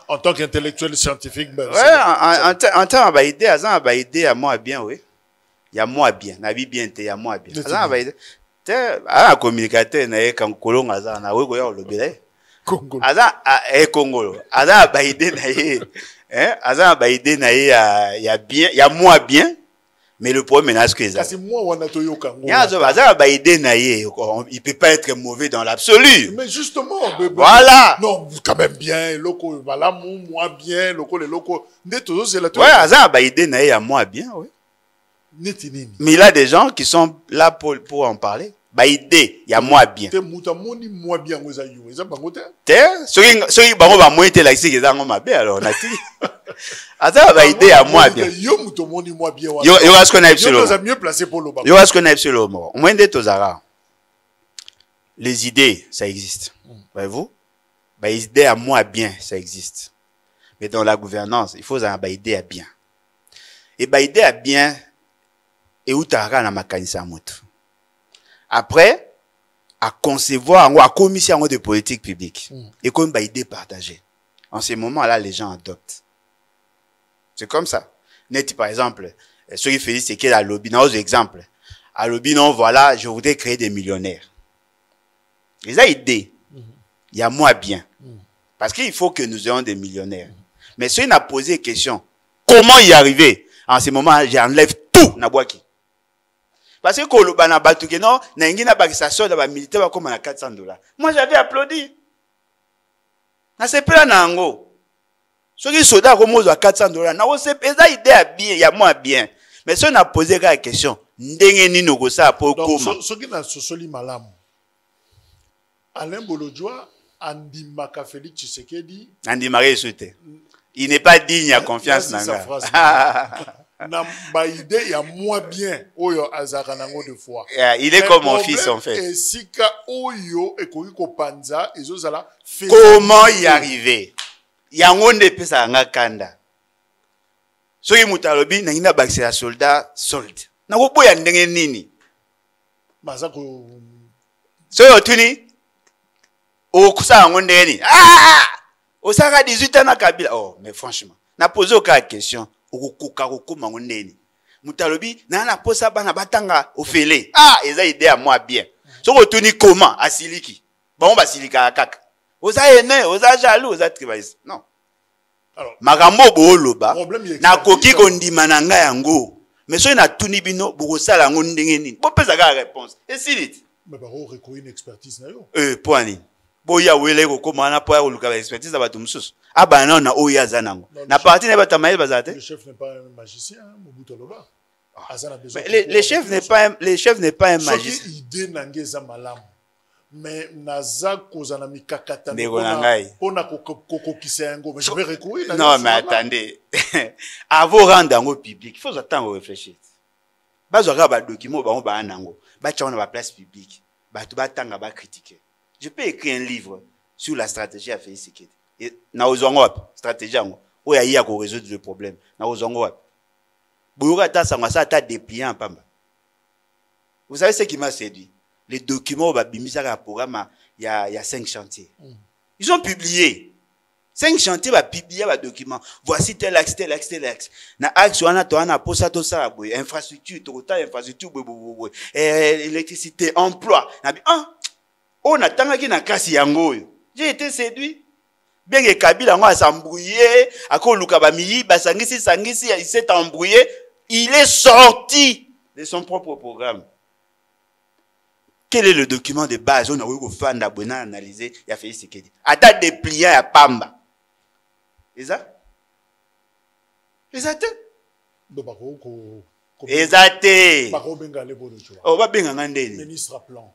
en tant qu'intellectuel scientifique ben. Ouais, en termes ba idée, azan ba idée à moi bien oui. Il y a moi bien, na vie bien te ya moi bien. Azan ba idée. Un communicateur na kan kolonga azan na we ko ya lobele. Congo. Azan Congo. Azan ba idée na ye. Azan ba idée na ye ya bien, ya moi bien. Mais le problème est que ça. C'est moi ou Anatoyo Kango. Azan ba idée na ye, il peut pas être mauvais dans l'absolu. Mais justement, voilà. Non, quand même bien, loko voilà moi bien, loko les locaux. Neto c'est la. Ouais, azan ba idée na ye ya moi bien, oui. Mais il y a des gens qui sont là pour en parler. Bah idée, il y a moi bien. Te mutamoni moi bien vous ayo. Eza bangote. Te, ceux bango ba moite la ici que ma bé alors na ti. Ata ba idée à moi bien. Yo mutomoni moi bien. Yo est-ce qu'on a absolument. Yo mieux placé pour le bas. Yo est-ce qu'on a absolument. Au moins des tozara. Les idées, ça existe. Voyez-vous? Bah idée à moi bien, ça existe. Mais dans la gouvernance, il faut avoir idée à bien. Et bah idée à bien et où t'as na makanisa moto. Après, à concevoir, à commission de politique publique. Et comme bah idée partagée. En ces moments-là, les gens adoptent. C'est comme ça. Net, par exemple, ceux qui font c'est qu'il y a lobby, dans exemple. À lobby, non, voilà, je voudrais créer des millionnaires. Ils ont idée. Il y a moi bien. Parce qu'il faut que nous ayons des millionnaires. Mais ceux qui ont posé la question, comment y arriver? En ce moment, j'enlève tout, Nabouaki. Parce que Koloba na batu que non, na ingina ba sa solde ba militaire ba comme na $400. Moi j'avais applaudi. Na c'est pas na ngo. Ceux qui soldat comme à $400, na on c'est eza idée à bien, il y a moins bien. Mais ceux n'a posé la question, ndenge ni no ça pour comment. Ceux qui na sosoli malamu. Alain Bolojwa andimaka Félix Tshisekedi. Andimaka souté. Il n'est pas digne à confiance nanga. Na ba idée ya moi bien oyo azaka nango de fois. Il est comme mon fils en fait. Et sika oyo ekoki ko panza ezozala. Comment y arriver? Yango nde pesa nga kanda. Soki mutalobi na ngina bakse ya soldat solde. Na ko boya ndenge nini? Mazako so tuni o kusa ngo ndeni. Osaka 18 ans na Kabila. Oh, mais franchement, na posé aucune question. Mutalobi na posa bana batanga ofele eza idée à moi bien so retourni comment asiliki bon basilika kaka oza ene oza jaloux oza tribalisme non alors makambo boloba na koki kondima na nga yango mais so na tuni bino boko sala ngo ndenge nini bo pesa ka réponse et siliti Mais bah, on reconnaît une expertise na yo. Pour ani. Bo ya wele ko komana po ya luka expertise ba tumsus. Aba na na oya zanango. Na parti na ba tamaye bazate. Le chef n'est pas un magicien, Mobutu Aloba. Le chef n'est pas un magicien. Ce qui idée nangeza malam. Mais naza kozana mikakata pona kokokisa yango. Mais je vais recourir. Non mais attendez. Avant rendre yango public, il faut attendre réfléchir. Bazora ba document ba on ba nango. Ba tchana ba place publique. Ba to ba tanga ba critiquer. Je peux écrire un livre sur la stratégie à Félix Tshisekedi. Et na ozongo stratégie yango. Oya ya ko résoudre le problème. Na ozongo Boura ta sangwa sa ta dépliant pamba. Vous savez ce qui m'a séduit? Les documents au bimisa ka programme il y a 5 chantiers. Ils ont publié 5 chantiers va publier va document. Voici tel axe tel axe tel axe. Na axe wana to ana posa to ça boy infrastructure total infrastructure boy électricité emploi. Na bi on attend ki na kasi yango yo. J'ai été séduit. Bien que Kabila a s'embrouillé, à cause de Kabamili, Basangisi, il s'est embrouillé, il est sorti de son propre programme. Quel est le document de base? On a eu fan d'abonnés analyser, il a fait ce qu'il dit. À date des pliants à Pamba. Exact? Exact? Exact. Oh, va bien en ministre plan.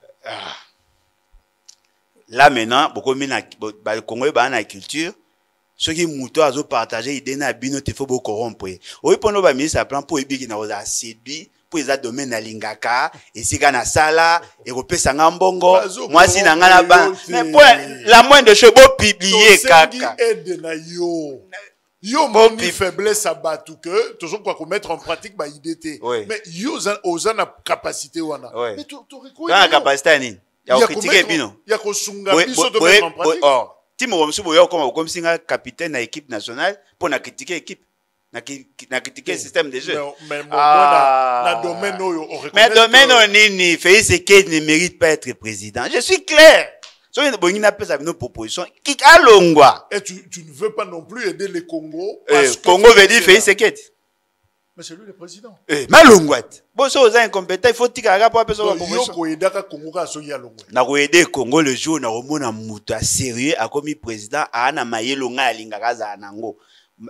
Là maintenant, beaucoup de Congo ba na culture, ceux qui mouto azo partager idée na bino te faut beaucoup corrompre. Oui pour ba ministre plan pour ebi ki na oza séduit pour les domaine na lingaka et sika na sala et repesa ngambongo moi si na ngana ba mais pour la moindre de choses beau publier kaka aide na yo yo mon faiblesse à battu que toujours quoi mettre en pratique ba idée mais yo oza na capacité wana mais tu recourir na capacité ni ya critiquer bino ya ko sunga biso de mettre en pratique timo romsu boyo comme singa capitaine na équipe nationale pour na critiquer équipe na critiquer système de jeu mais na domaine oyo on reconnaît mais domaine nini Félix Tshisekedi ne mérite pas être président, je suis clair. So il n'a pas nos propositions qui alongwa et tu ne veux pas non plus aider le Congo parce que Congo veut dire Félix Tshisekedi. Mais c'est lui le président. Malongwat. Bon, ça, aux incompétents, il faut que tu aies un rapport à la na aider Congo le jour, na remona muta sérieux, a commis président, a ana mayelonga à lingaraza anango.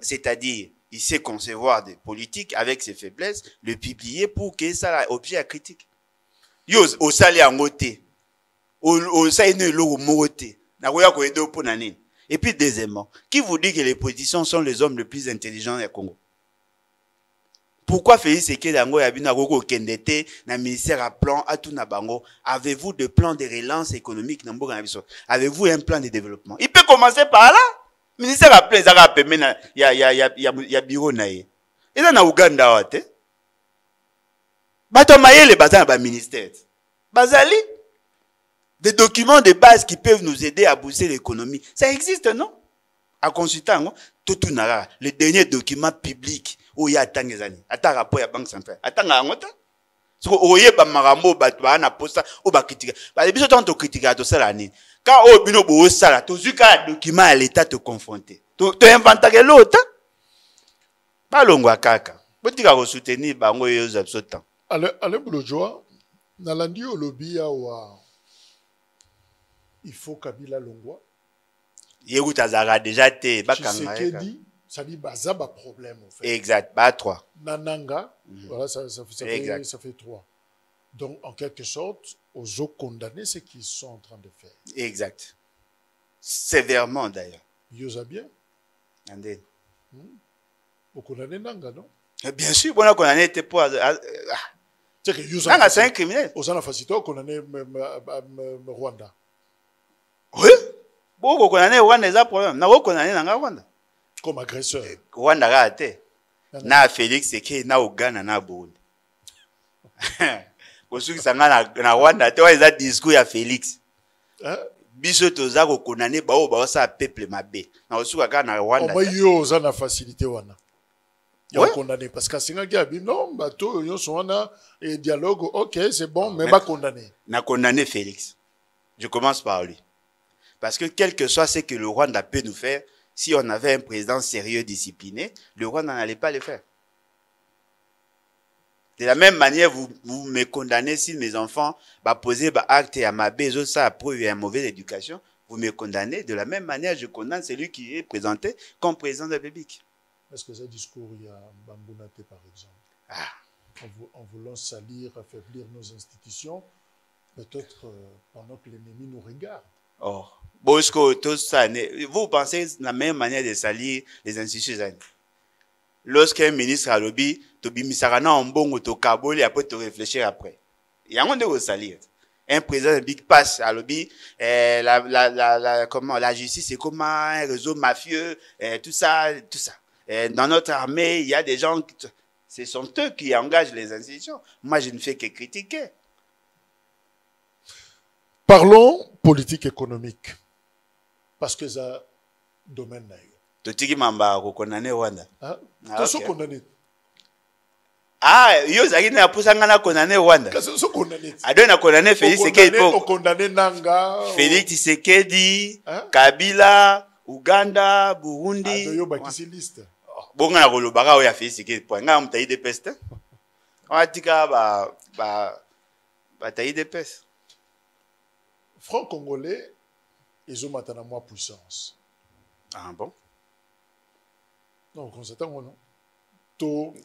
C'est-à-dire, il sait concevoir des politiques avec ses faiblesses, le publier pour que ça ait objet à critique. Yo, au salé en moté. Au salé le moté. Na roya ko aider pour nanine. Et puis, deuxièmement, qui vous dit que les politiciens sont les hommes les plus intelligents du Congo? Pourquoi Félix Tshisekedi yango ya bino akoko kendete na ministère à plan à tout na bango? Avez-vous des plans de relance économique na mboka na biso? Avez-vous un plan de développement? Il peut commencer par là. Ministère à plan ezaka pembe na ya bureau na ye. Eza na Uganda wate. Bato mayele bazana ba ministère. Bazali des documents de base qui peuvent nous aider à booster l'économie. Ça existe, non? À consulter tout nara le dernier document public où il y a tant de années. Attends rapport à la Banque centrale. Attends à ngota. Ce que oye ba marambo ba to na posta ou ba critiquer. Ba les biso tant to critiquer to ça l'année. Quand au bino bo sala to zuka document à l'état te confronter. To inventer l'autre. Ba longwa kaka. Botika ko soutenir bango yo za sotan. Ale Bulojwa na landi o lobby wa il faut Kabila longwa. Yégout azara déjà te bakanga. Ça dit baza ba problème en fait. Exact, ba 3. Nananga, voilà ça fait 3. Donc en quelque sorte, aux autres condamnés ce qu'ils sont en train de faire. Exact. Sévèrement d'ailleurs. Yosa bien. Andé. Vous condamnez Nanga, non? Bien sûr, bon condamné était pour c'est que Yosa Nanga c'est un criminel. Aux ana facito condamné Rwanda. Oui. Bon condamné Rwanda ça problème. Na condamné Nanga Rwanda. Comme agresseur. Rwanda rate. Na Félix Tshisekedi na Uganda na Burundi. Kosuki sanga na Rwanda te wa eza discours ya Félix. Biso toza ko condamner ba o ba sa peuple mabe. Na osuka ka na Rwanda. On yo za na facilité wana. Ya condamner parce que singa ki abi non bato yo so wana et dialogue OK, c'est bon mais pas condamner. Na condamner Félix. Je commence par lui. Parce que quel que soit ce que le Rwanda peut nous faire, si on avait un président sérieux, discipliné, le Rwanda n'allait pas le faire. De la même manière, vous me condamnez si mes enfants posent acte à ma base, ça preuve une mauvaise éducation. Vous me condamnez. De la même manière, je condamne celui qui est présenté comme président de la République. Est-ce que ce discours, il y a Bambounate, par exemple, en voulant salir, affaiblir nos institutions, peut-être pendant que l'ennemi nous regarde. Oh, Bosco, tout ça, vous pensez de la même manière de salir les institutions? Lorsqu'un ministre a lobby, tu bimisarana en bon ou kaboli, après tu réfléchir après. Il y a un de salir. Un président de Big Pass à lobby, la justice c'est comme un réseau mafieux, tout ça. Dans notre armée, il y a des gens, ce sont eux qui engagent les institutions. Moi, je ne fais que critiquer. Parlons politique économique. Parce que ça domaine là. Totiki mamba condamné Rwanda. Qu'est-ce qu'on condamné? Yo zaki na pusanga na condamné Rwanda. Qu'est-ce qu'on condamné? Ado na condamné Félix Tshisekedi pour condamné Nanga. Félix Tshisekedi, Kabila, Uganda, Burundi. Yo bakisi liste. Bonga na kolobaka oya Félix Tshisekedi po nga mutayi de peste. On tika ba tayi de peste. Franc congolais, ils ont maintenant moins puissance. Ah bon? Non, on constate non.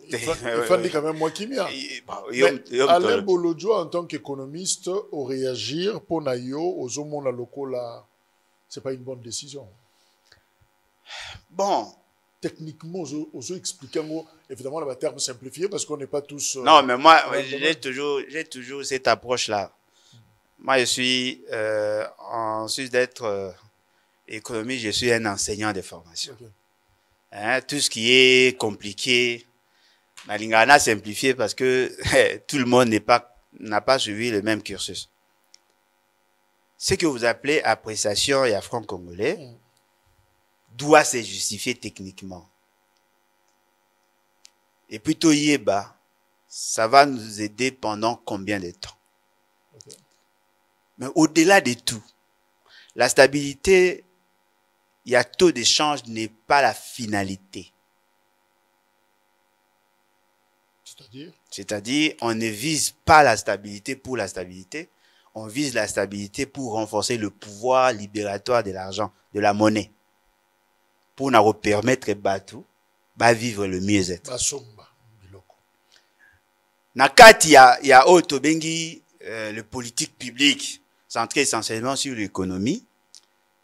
Il fallait quand même moi qui m'y a. Alain Bolodjo, en tant qu'économiste, au réagir pour Nayo, aux hommes la locola, c'est pas une bonne décision. Bon. Techniquement, aux expliquer, évidemment, le terme simplifié parce qu'on n'est pas tous. Non, mais moi, j'ai toujours cette approche-là. Moi, je suis, en sus d'être économiste, je suis un enseignant de formation. Okay. Hein, tout ce qui est compliqué, Nalingana simplifié parce que tout le monde n'a pas suivi le même cursus. Ce que vous appelez appréciation et franc congolais doit se justifier techniquement. Et plutôt Yeba, ça va nous aider pendant combien de temps? Okay. Mais au-delà de tout, la stabilité, il y a taux d'échange n'est pas la finalité. C'est-à-dire, on ne vise pas la stabilité pour la stabilité, on vise la stabilité pour renforcer le pouvoir libératoire de l'argent, de la monnaie, pour nous permettre de vivre le mieux-être. Nakati, il y a Otobengi, le politique public, centré essentiellement sur l'économie.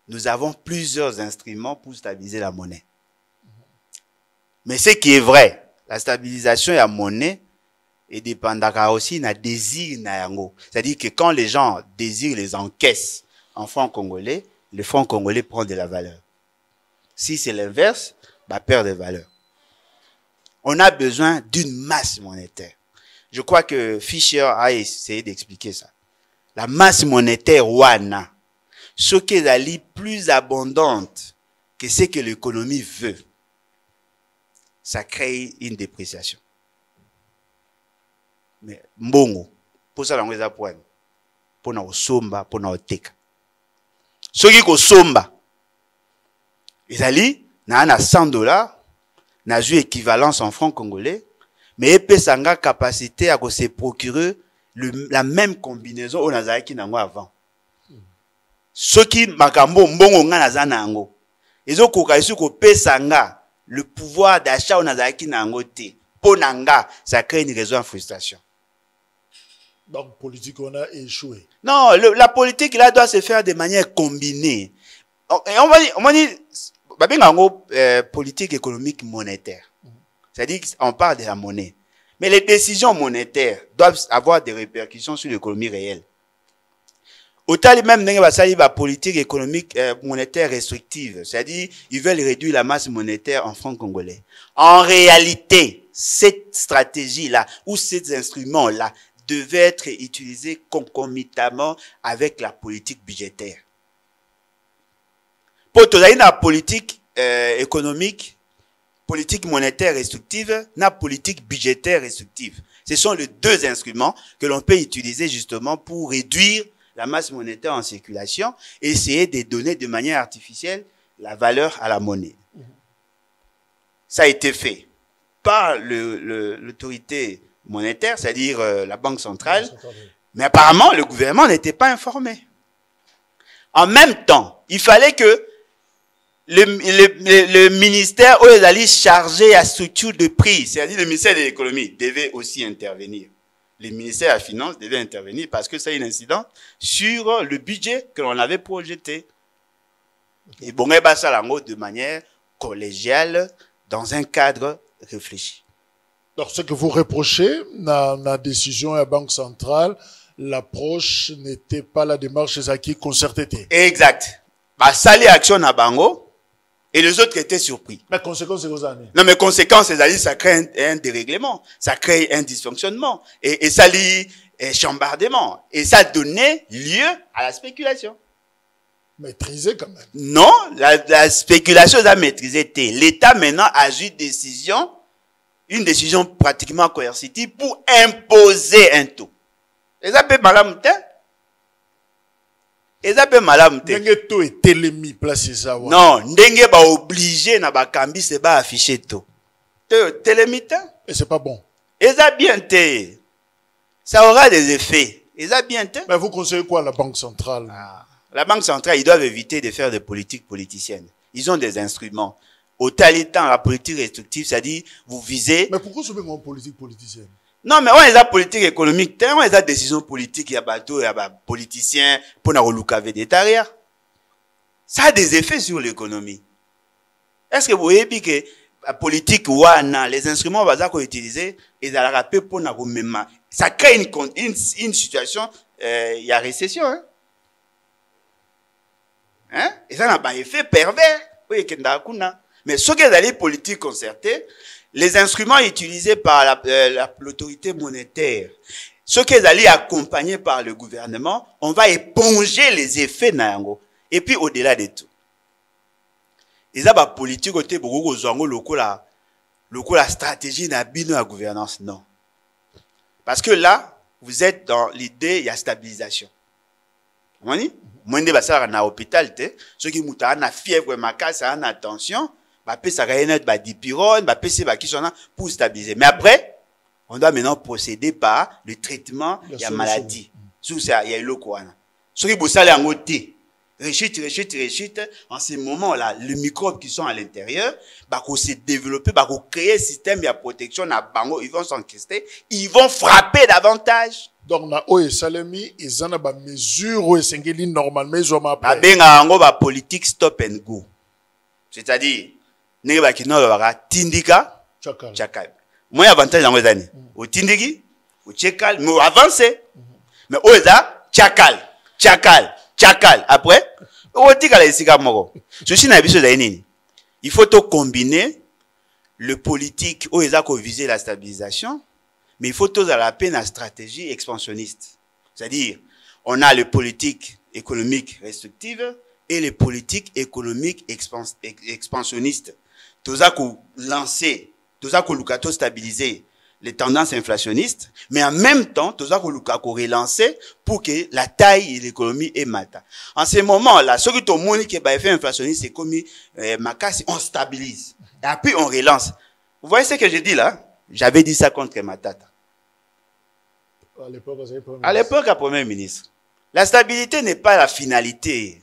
Nous avons plusieurs instruments pour stabiliser la monnaie. Mais ce qui est vrai, la stabilisation de la monnaie est dépendante aussi de désir. C'est-à-dire que quand les gens désirent les encaisses en francs congolais, le franc congolais prend de la valeur. Si c'est l'inverse, perd de valeur. On a besoin d'une masse monétaire. Je crois que Fischer a essayé d'expliquer ça. La masse monétaire wana, ce qui est plus abondante que ce que l'économie veut, ça crée une dépréciation. Mais mbongo, pour ça, on a point. Pour na somba, pour na oteka. Ce qui est somba, ils na $100, na ju équivalence en francs congolais, mais épée sanga capacité à se procurer la même combinaison au nazaraki nango avant. Ceux qui makambo mbongo nga nazana nango. Ezo koka isu ko pesanga le pouvoir d'achat au nazaraki nango te. Ponanga, ça crée une raison de frustration. Donc politique on a échoué. Non, la politique là doit se faire de manière combinée. On va dire politique économique monétaire. C'est-à-dire qu'on parle de la monnaie. Mais les décisions monétaires doivent avoir des répercussions sur l'économie réelle. Autant les mêmes la politique économique monétaire restrictive, c'est-à-dire ils veulent réduire la masse monétaire en francs congolais. En réalité, cette stratégie-là ou ces instruments-là devaient être utilisés concomitamment avec la politique budgétaire. Pour tout la politique économique, politique monétaire restrictive, na politique budgétaire restrictive. Ce sont les deux instruments que l'on peut utiliser justement pour réduire la masse monétaire en circulation et essayer de donner de manière artificielle la valeur à la monnaie. Ça a été fait par l'autorité monétaire, c'est-à-dire la Banque centrale. Mais apparemment, le gouvernement n'était pas informé. En même temps, il fallait que le ministère où ils allaient charger à structure de prix, c'est-à-dire le ministère de l'économie, devait aussi intervenir. Le ministère de la Finance devait intervenir parce que ça a une incidence sur le budget que l'on avait projeté. Et bon, ça de manière collégiale, dans un cadre réfléchi. Donc, ce que vous reprochez dans la décision de la Banque centrale, l'approche n'était pas la démarche des acquis concertés. Exact. Bah, ça, les actions à Bango, et les autres étaient surpris. Mais conséquence, c'est quoi ça? Non, mais conséquence, c'est-à-dire, ça crée un dérèglement, ça crée un dysfonctionnement, et ça lit un chambardement, et ça donnait lieu à la spéculation. Maîtrisé quand même. Non, la spéculation a maîtrisé. L'État maintenant agit une décision pratiquement coercitive pour imposer un taux. Et ça peut malade. Et ça peut malade. Ndenge taux est télémi placé ça. Non, ndenge ba obligé na ba kambi c'est ba afficher taux. Télémi. Et c'est pas bon. Et ça bien té. Ça aura des effets. Et ça bien té. Mais vous conseillez quoi à la Banque centrale? La Banque centrale, ils doivent éviter de faire des politiques politiciennes. Ils ont des instruments. Au talitan, la politique restrictive, c'est-à-dire, vous visez... Mais pourquoi ce en politique politicienne? Non, mais on est la politique économique, on est la décision politique, il y a bateau, il y a politicien, pour nous reloucaver des tarières. Ça a des effets sur l'économie. Est-ce que vous voyez que la politique, les instruments qu'on utilise, ils ont rappelé pour nous même. Ça crée une situation, il y a récession, hein? Hein? Et ça n'a pas effet pervers. Oui, mais ce qui est les politiques concertées, les instruments utilisés par l'autorité monétaire, ce qui est accompagnés par le gouvernement, on va éponger les effets Nayango. Et puis au-delà de tout, ils ont la politique côté beaucoup la stratégie n'a pas la gouvernance, non. Parce que là, vous êtes dans l'idée, il y a stabilisation. Vous voyez? Moi, je suis à l'hôpital, ceux qui ont une fièvre, une attention, ça va être dipyrone, pour stabiliser. Mais après, on doit maintenant procéder par le traitement de la maladie. Sous ça, il y a le quoi. Ceux qui bossent en côté, réchute, en ce moment-là, les microbes qui sont à l'intérieur, se développer, créer un système de protection, ils vont s'enquister, ils vont frapper davantage. Donc, na oye salami, ils ont des mesures où ils normalement, ils ont après. La politique stop and go. C'est-à-dire, nous avons tindika, tchakal. Moi, avantage dans les années. Au tindiki, au tchakal, mais avancer. Mais au tchakal. Après, au tikala isika moko. Ceci n'a pas besoin. Il faut tout combiner le politique où ils ont visé la stabilisation. Mais il faut tous à la peine la stratégie expansionniste. C'est-à-dire, on a les politiques économiques restrictives et les politiques économiques expansionnistes. Tous à lancer, tous à stabiliser les tendances inflationnistes, mais en même temps, tous à relancer pour que la taille de l'économie est mata. En ce moment-là, ce que tout le monde qui est fait inflationniste, c'est comme on stabilise. Et puis on relance. Vous voyez ce que je dis là? J'avais dit ça contre Matata. À l'époque, à Premier ministre. La stabilité n'est pas la finalité.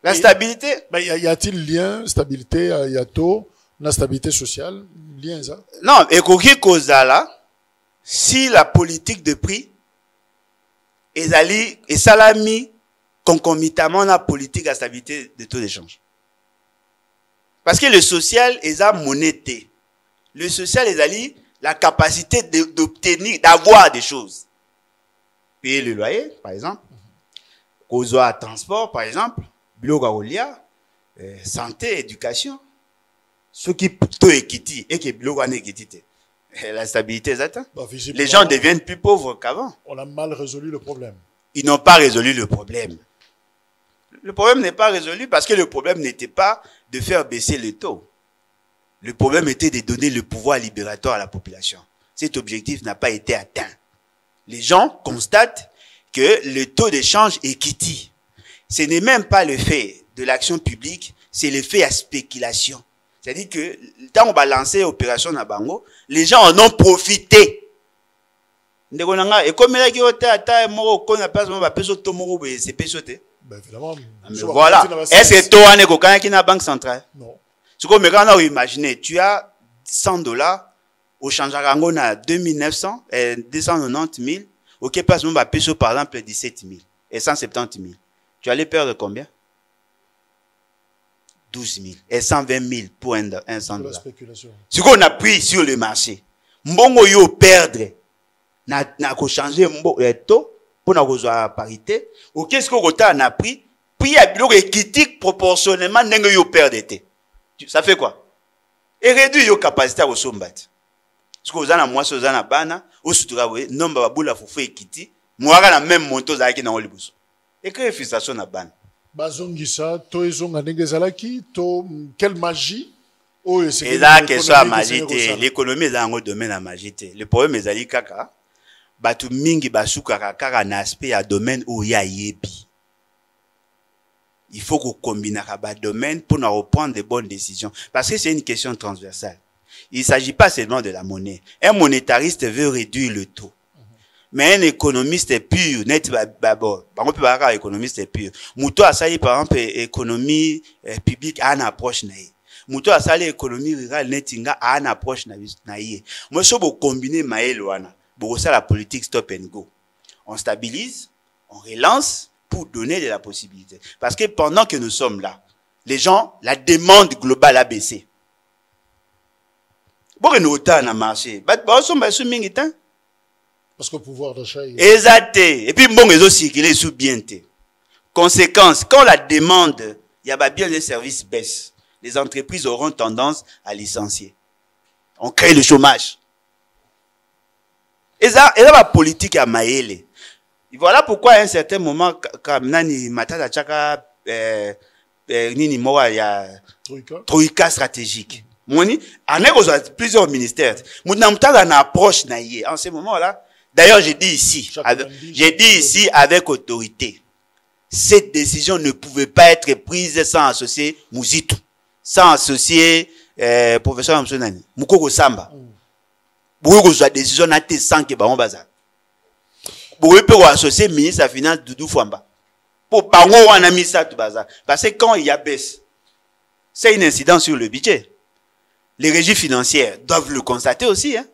La stabilité... Y a-t-il lien, stabilité, y a tout, la stabilité sociale, lien ça? Non, et cause là, si la politique de prix est salami concomitamment la politique à stabilité de taux d'échange. Parce que le social est à monété. Le social est la capacité d'obtenir, d'avoir des choses. Payer le loyer, par exemple. Cause à transport, par exemple. Bilogaolia, santé, éducation. Ce qui peut équiter et que biloga n'est équité. La stabilité est atteinte. Les gens deviennent plus pauvres qu'avant. On a mal résolu le problème. Ils n'ont pas résolu le problème. Le problème n'est pas résolu parce que le problème n'était pas de faire baisser le taux. Le problème était de donner le pouvoir libératoire à la population. Cet objectif n'a pas été atteint. Les gens constatent que le taux d'échange est quitté. Ce n'est même pas le fait de l'action publique, c'est le fait à spéculation. C'est-à-dire que quand on va lancer l'opération à Bango, les gens en ont profité. Et comme il y voilà. Est-ce que toi, tu as une banque centrale? Non. Ce que vous imaginez, tu as $100 au change à 2900 et 290 000. Ok, par exemple 17 000 et 170 000. Tu allais perdre combien? 12 000 et 120 000 pour un $100. Ce qu'on a pris sur le marché, mbongo yo perdre, na changer taux pour na la parité. Ou qu'est-ce qu'on a pris? Puis il y a une critique proportionnellement n'engue yo perdre. Ça fait quoi? Et réduit yo capacité à sombat. Ce que vous avez moi, vous avez bana, ou sutura we, nomba babula fufu ekiti, moi na même monto za ki na olibuso. Et que frustration na bana. Bazongisa to ezonga ndenge ezalaki to quelle magie oh c'est là que soit magie l'économie est dans un domaine à magie le problème ezali kaka batu mingi basuka kaka na aspect à domaine où ya yebi il faut qu'on combine ba domaine pour nous reprendre de bonnes décisions parce que c'est une question transversale. Il s'agit pas seulement de la monnaie. Un monétariste veut réduire le taux. Mais un économiste pur, net, on peut parler économiste pur. Mouto a sali, par exemple, économie publique à une approche naïe. Mouto a sali, économie rurale, netinga à une approche naïe. Moi, je veux combiner maëloana. Pour ça, la politique stop and go. On stabilise, on relance pour donner de la possibilité. Parce que pendant que nous sommes là, les gens, la demande globale a baissé. Bon, nous autant na marché. Parce que le pouvoir d'achat est... Exact. Et puis, bon, ils ont circulé sous bien. Conséquence, quand la demande, il y a bien des services baissent, les entreprises auront tendance à licencier. On crée le chômage. Et ça, la politique à Maële. Voilà pourquoi à un certain moment, quand Nani Matata Tchaka, Nini Moa, il y a Troïka stratégique. Moni, on a plusieurs ministères. Nous avons une approche naïe. En ce moment-là, d'ailleurs, j'ai dit ici avec autorité. Cette décision ne pouvait pas être prise sans associer Mouzitou, sans associer professeur Msonani, Moukoko Samba. Pour que la décision n'a été sans que Baron Baza. Pour que associer le ministre de la Finance Doudou Fouamba. Pour pas qu'on a mis ça tout bazar. Parce que quand il y a baisse, c'est une incidence sur le budget. Les régies financières doivent le constater aussi. Hein.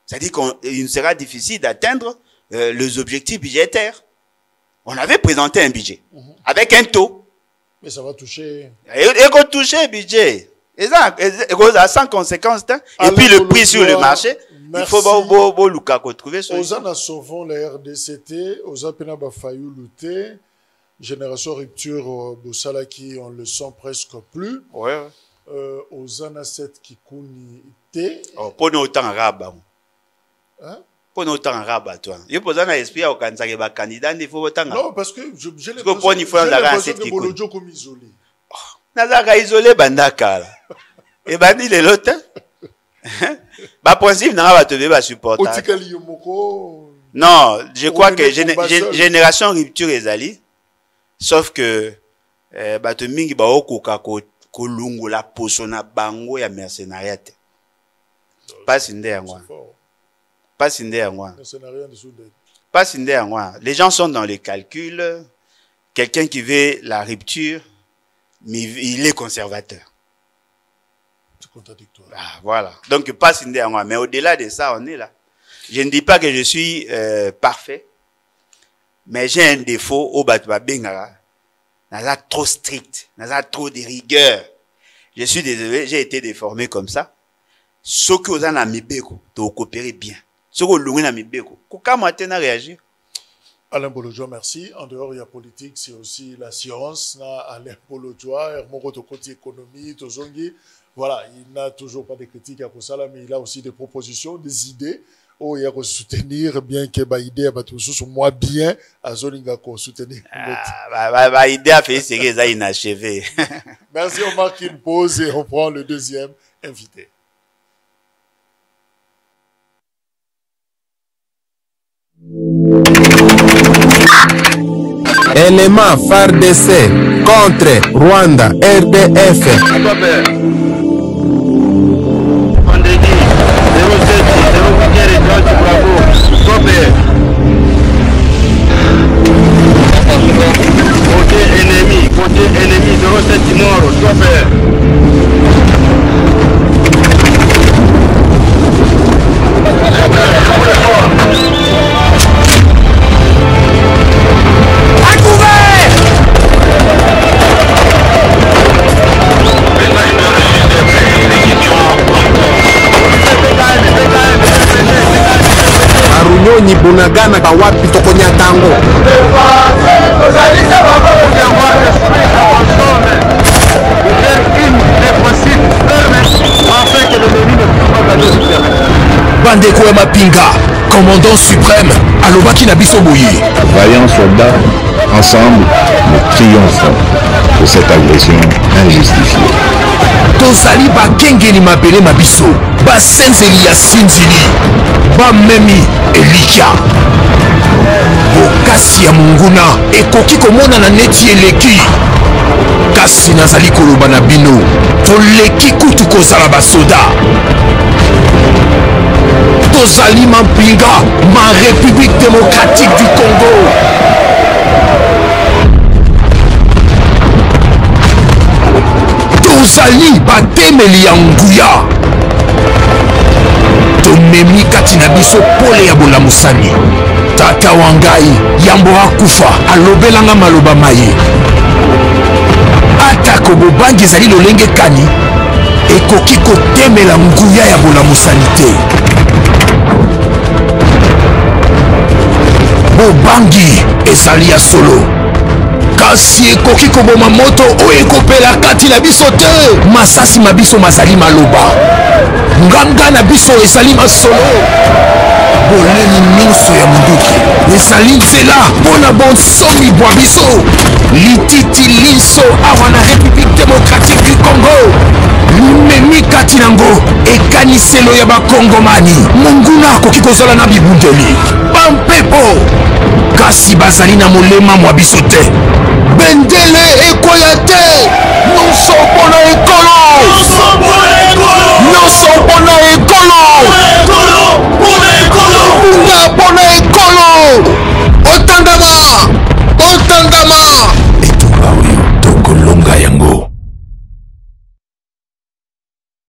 C'est-à-dire qu'il sera difficile d'atteindre les objectifs budgétaires. On avait présenté un budget avec un taux. Mais ça va toucher. Et qu'on touche le budget. Et ça sans conséquence. Hein. Et puis le prix sur le marché, il faut trouver ça. Aux en sauvons la RDCT, aux apena Bafayou Louté, Génération Rupture Boussalaki, on le sent presque plus. Ouais. Aux anaset qui kunité. Oh, pour nous autant rabat. Hein? Pour nous autant rabat, toi. Il faut un esprit au candidat, il faut autant. Non, parce que j'ai l'impression que Bolodjo comme isolé. Nazaka isolé, bandaka. Et bandi les lots. Bah, principe, n'a pas te va supporter. Non, je crois que Génération Rupture est allée. Sauf que, bah, te mingi ba okokako. Kolungu la posona bango ya mercenariat. Pas sinde yangwa. Pas sinde yangwa. Pas sinde yangwa. Les gens sont dans les calculs. Quelqu'un qui veut la rupture, mais il est conservateur. C'est contradictoire. Ah, voilà. Donc pas sinde yangwa. Mais au-delà de ça, on est là. Je ne dis pas que je suis parfait, mais j'ai un défaut au Batba Bengara. N'a trop strict, n'a trop de rigueur. Je suis désolé, j'ai été déformé comme ça. Ce que vous en avez mis, de coopérer bien. Ce que vous avez mis, comment tu as réagi? Alain Bolodjoa, merci. En dehors, il y a politique, c'est aussi la science. Alain Bolodjoa, Hermoro côté économie, Tozongi. Voilà, il n'a toujours pas de critiques à Kosala, mais il a aussi des propositions, des idées. Oh, il y a que soutenir, bien que ma idée à Batoussou, moi bien, à Zolinga qu'on soutenir. Ma idée a fait c'est ça inachevé. Merci, on marque une pause et on prend le deuxième invité. Élément FARDC contre Rwanda RDF. Bonagana bawapi tokonya tango. Bandeko ya Mapinga, commandant suprême, alobaki na biso boye. Vaillants soldats, ensemble, nous triomphons de cette agression injustifiée. Tozali bakengeli mabele mabiso, basenzeli ya sinzili, bamemi Elija. Bokasi ya munguna ekoki komonana neti eleki. Kasi nazali koloba na bino, toleki kutu kozala basoda. Tozali Mapinga, ma République démocratique du Congo. Tozali batemeli ya nguya. Tomemi kati na biso pole ya bolamusani. Tata wangai yambo akufa alobelanga maloba maye. Atako bobangi ezali lolenge kani ekoki kotemela nguya ya bolamusani te. Bobangi ezali ya solo kasi ekoki koboma moto oyo ekopela kati na biso te. Masasi mabiso mazali maloba, nganga na biso ezali masolo. Boleni nyonso ya munduki ezali nzela mpona bonsomi bwa biso. Lititi liso awa na République démocratique du Congo limemi kati nango ekaniselo ya bakongomani. Monguna akoki kozala na bibundeli bampepo kasi bazali na molema mwa biso te. Bendele ekoya te. Nyonso mpona ekolo, nyonso mpona ekolo, bunga mpona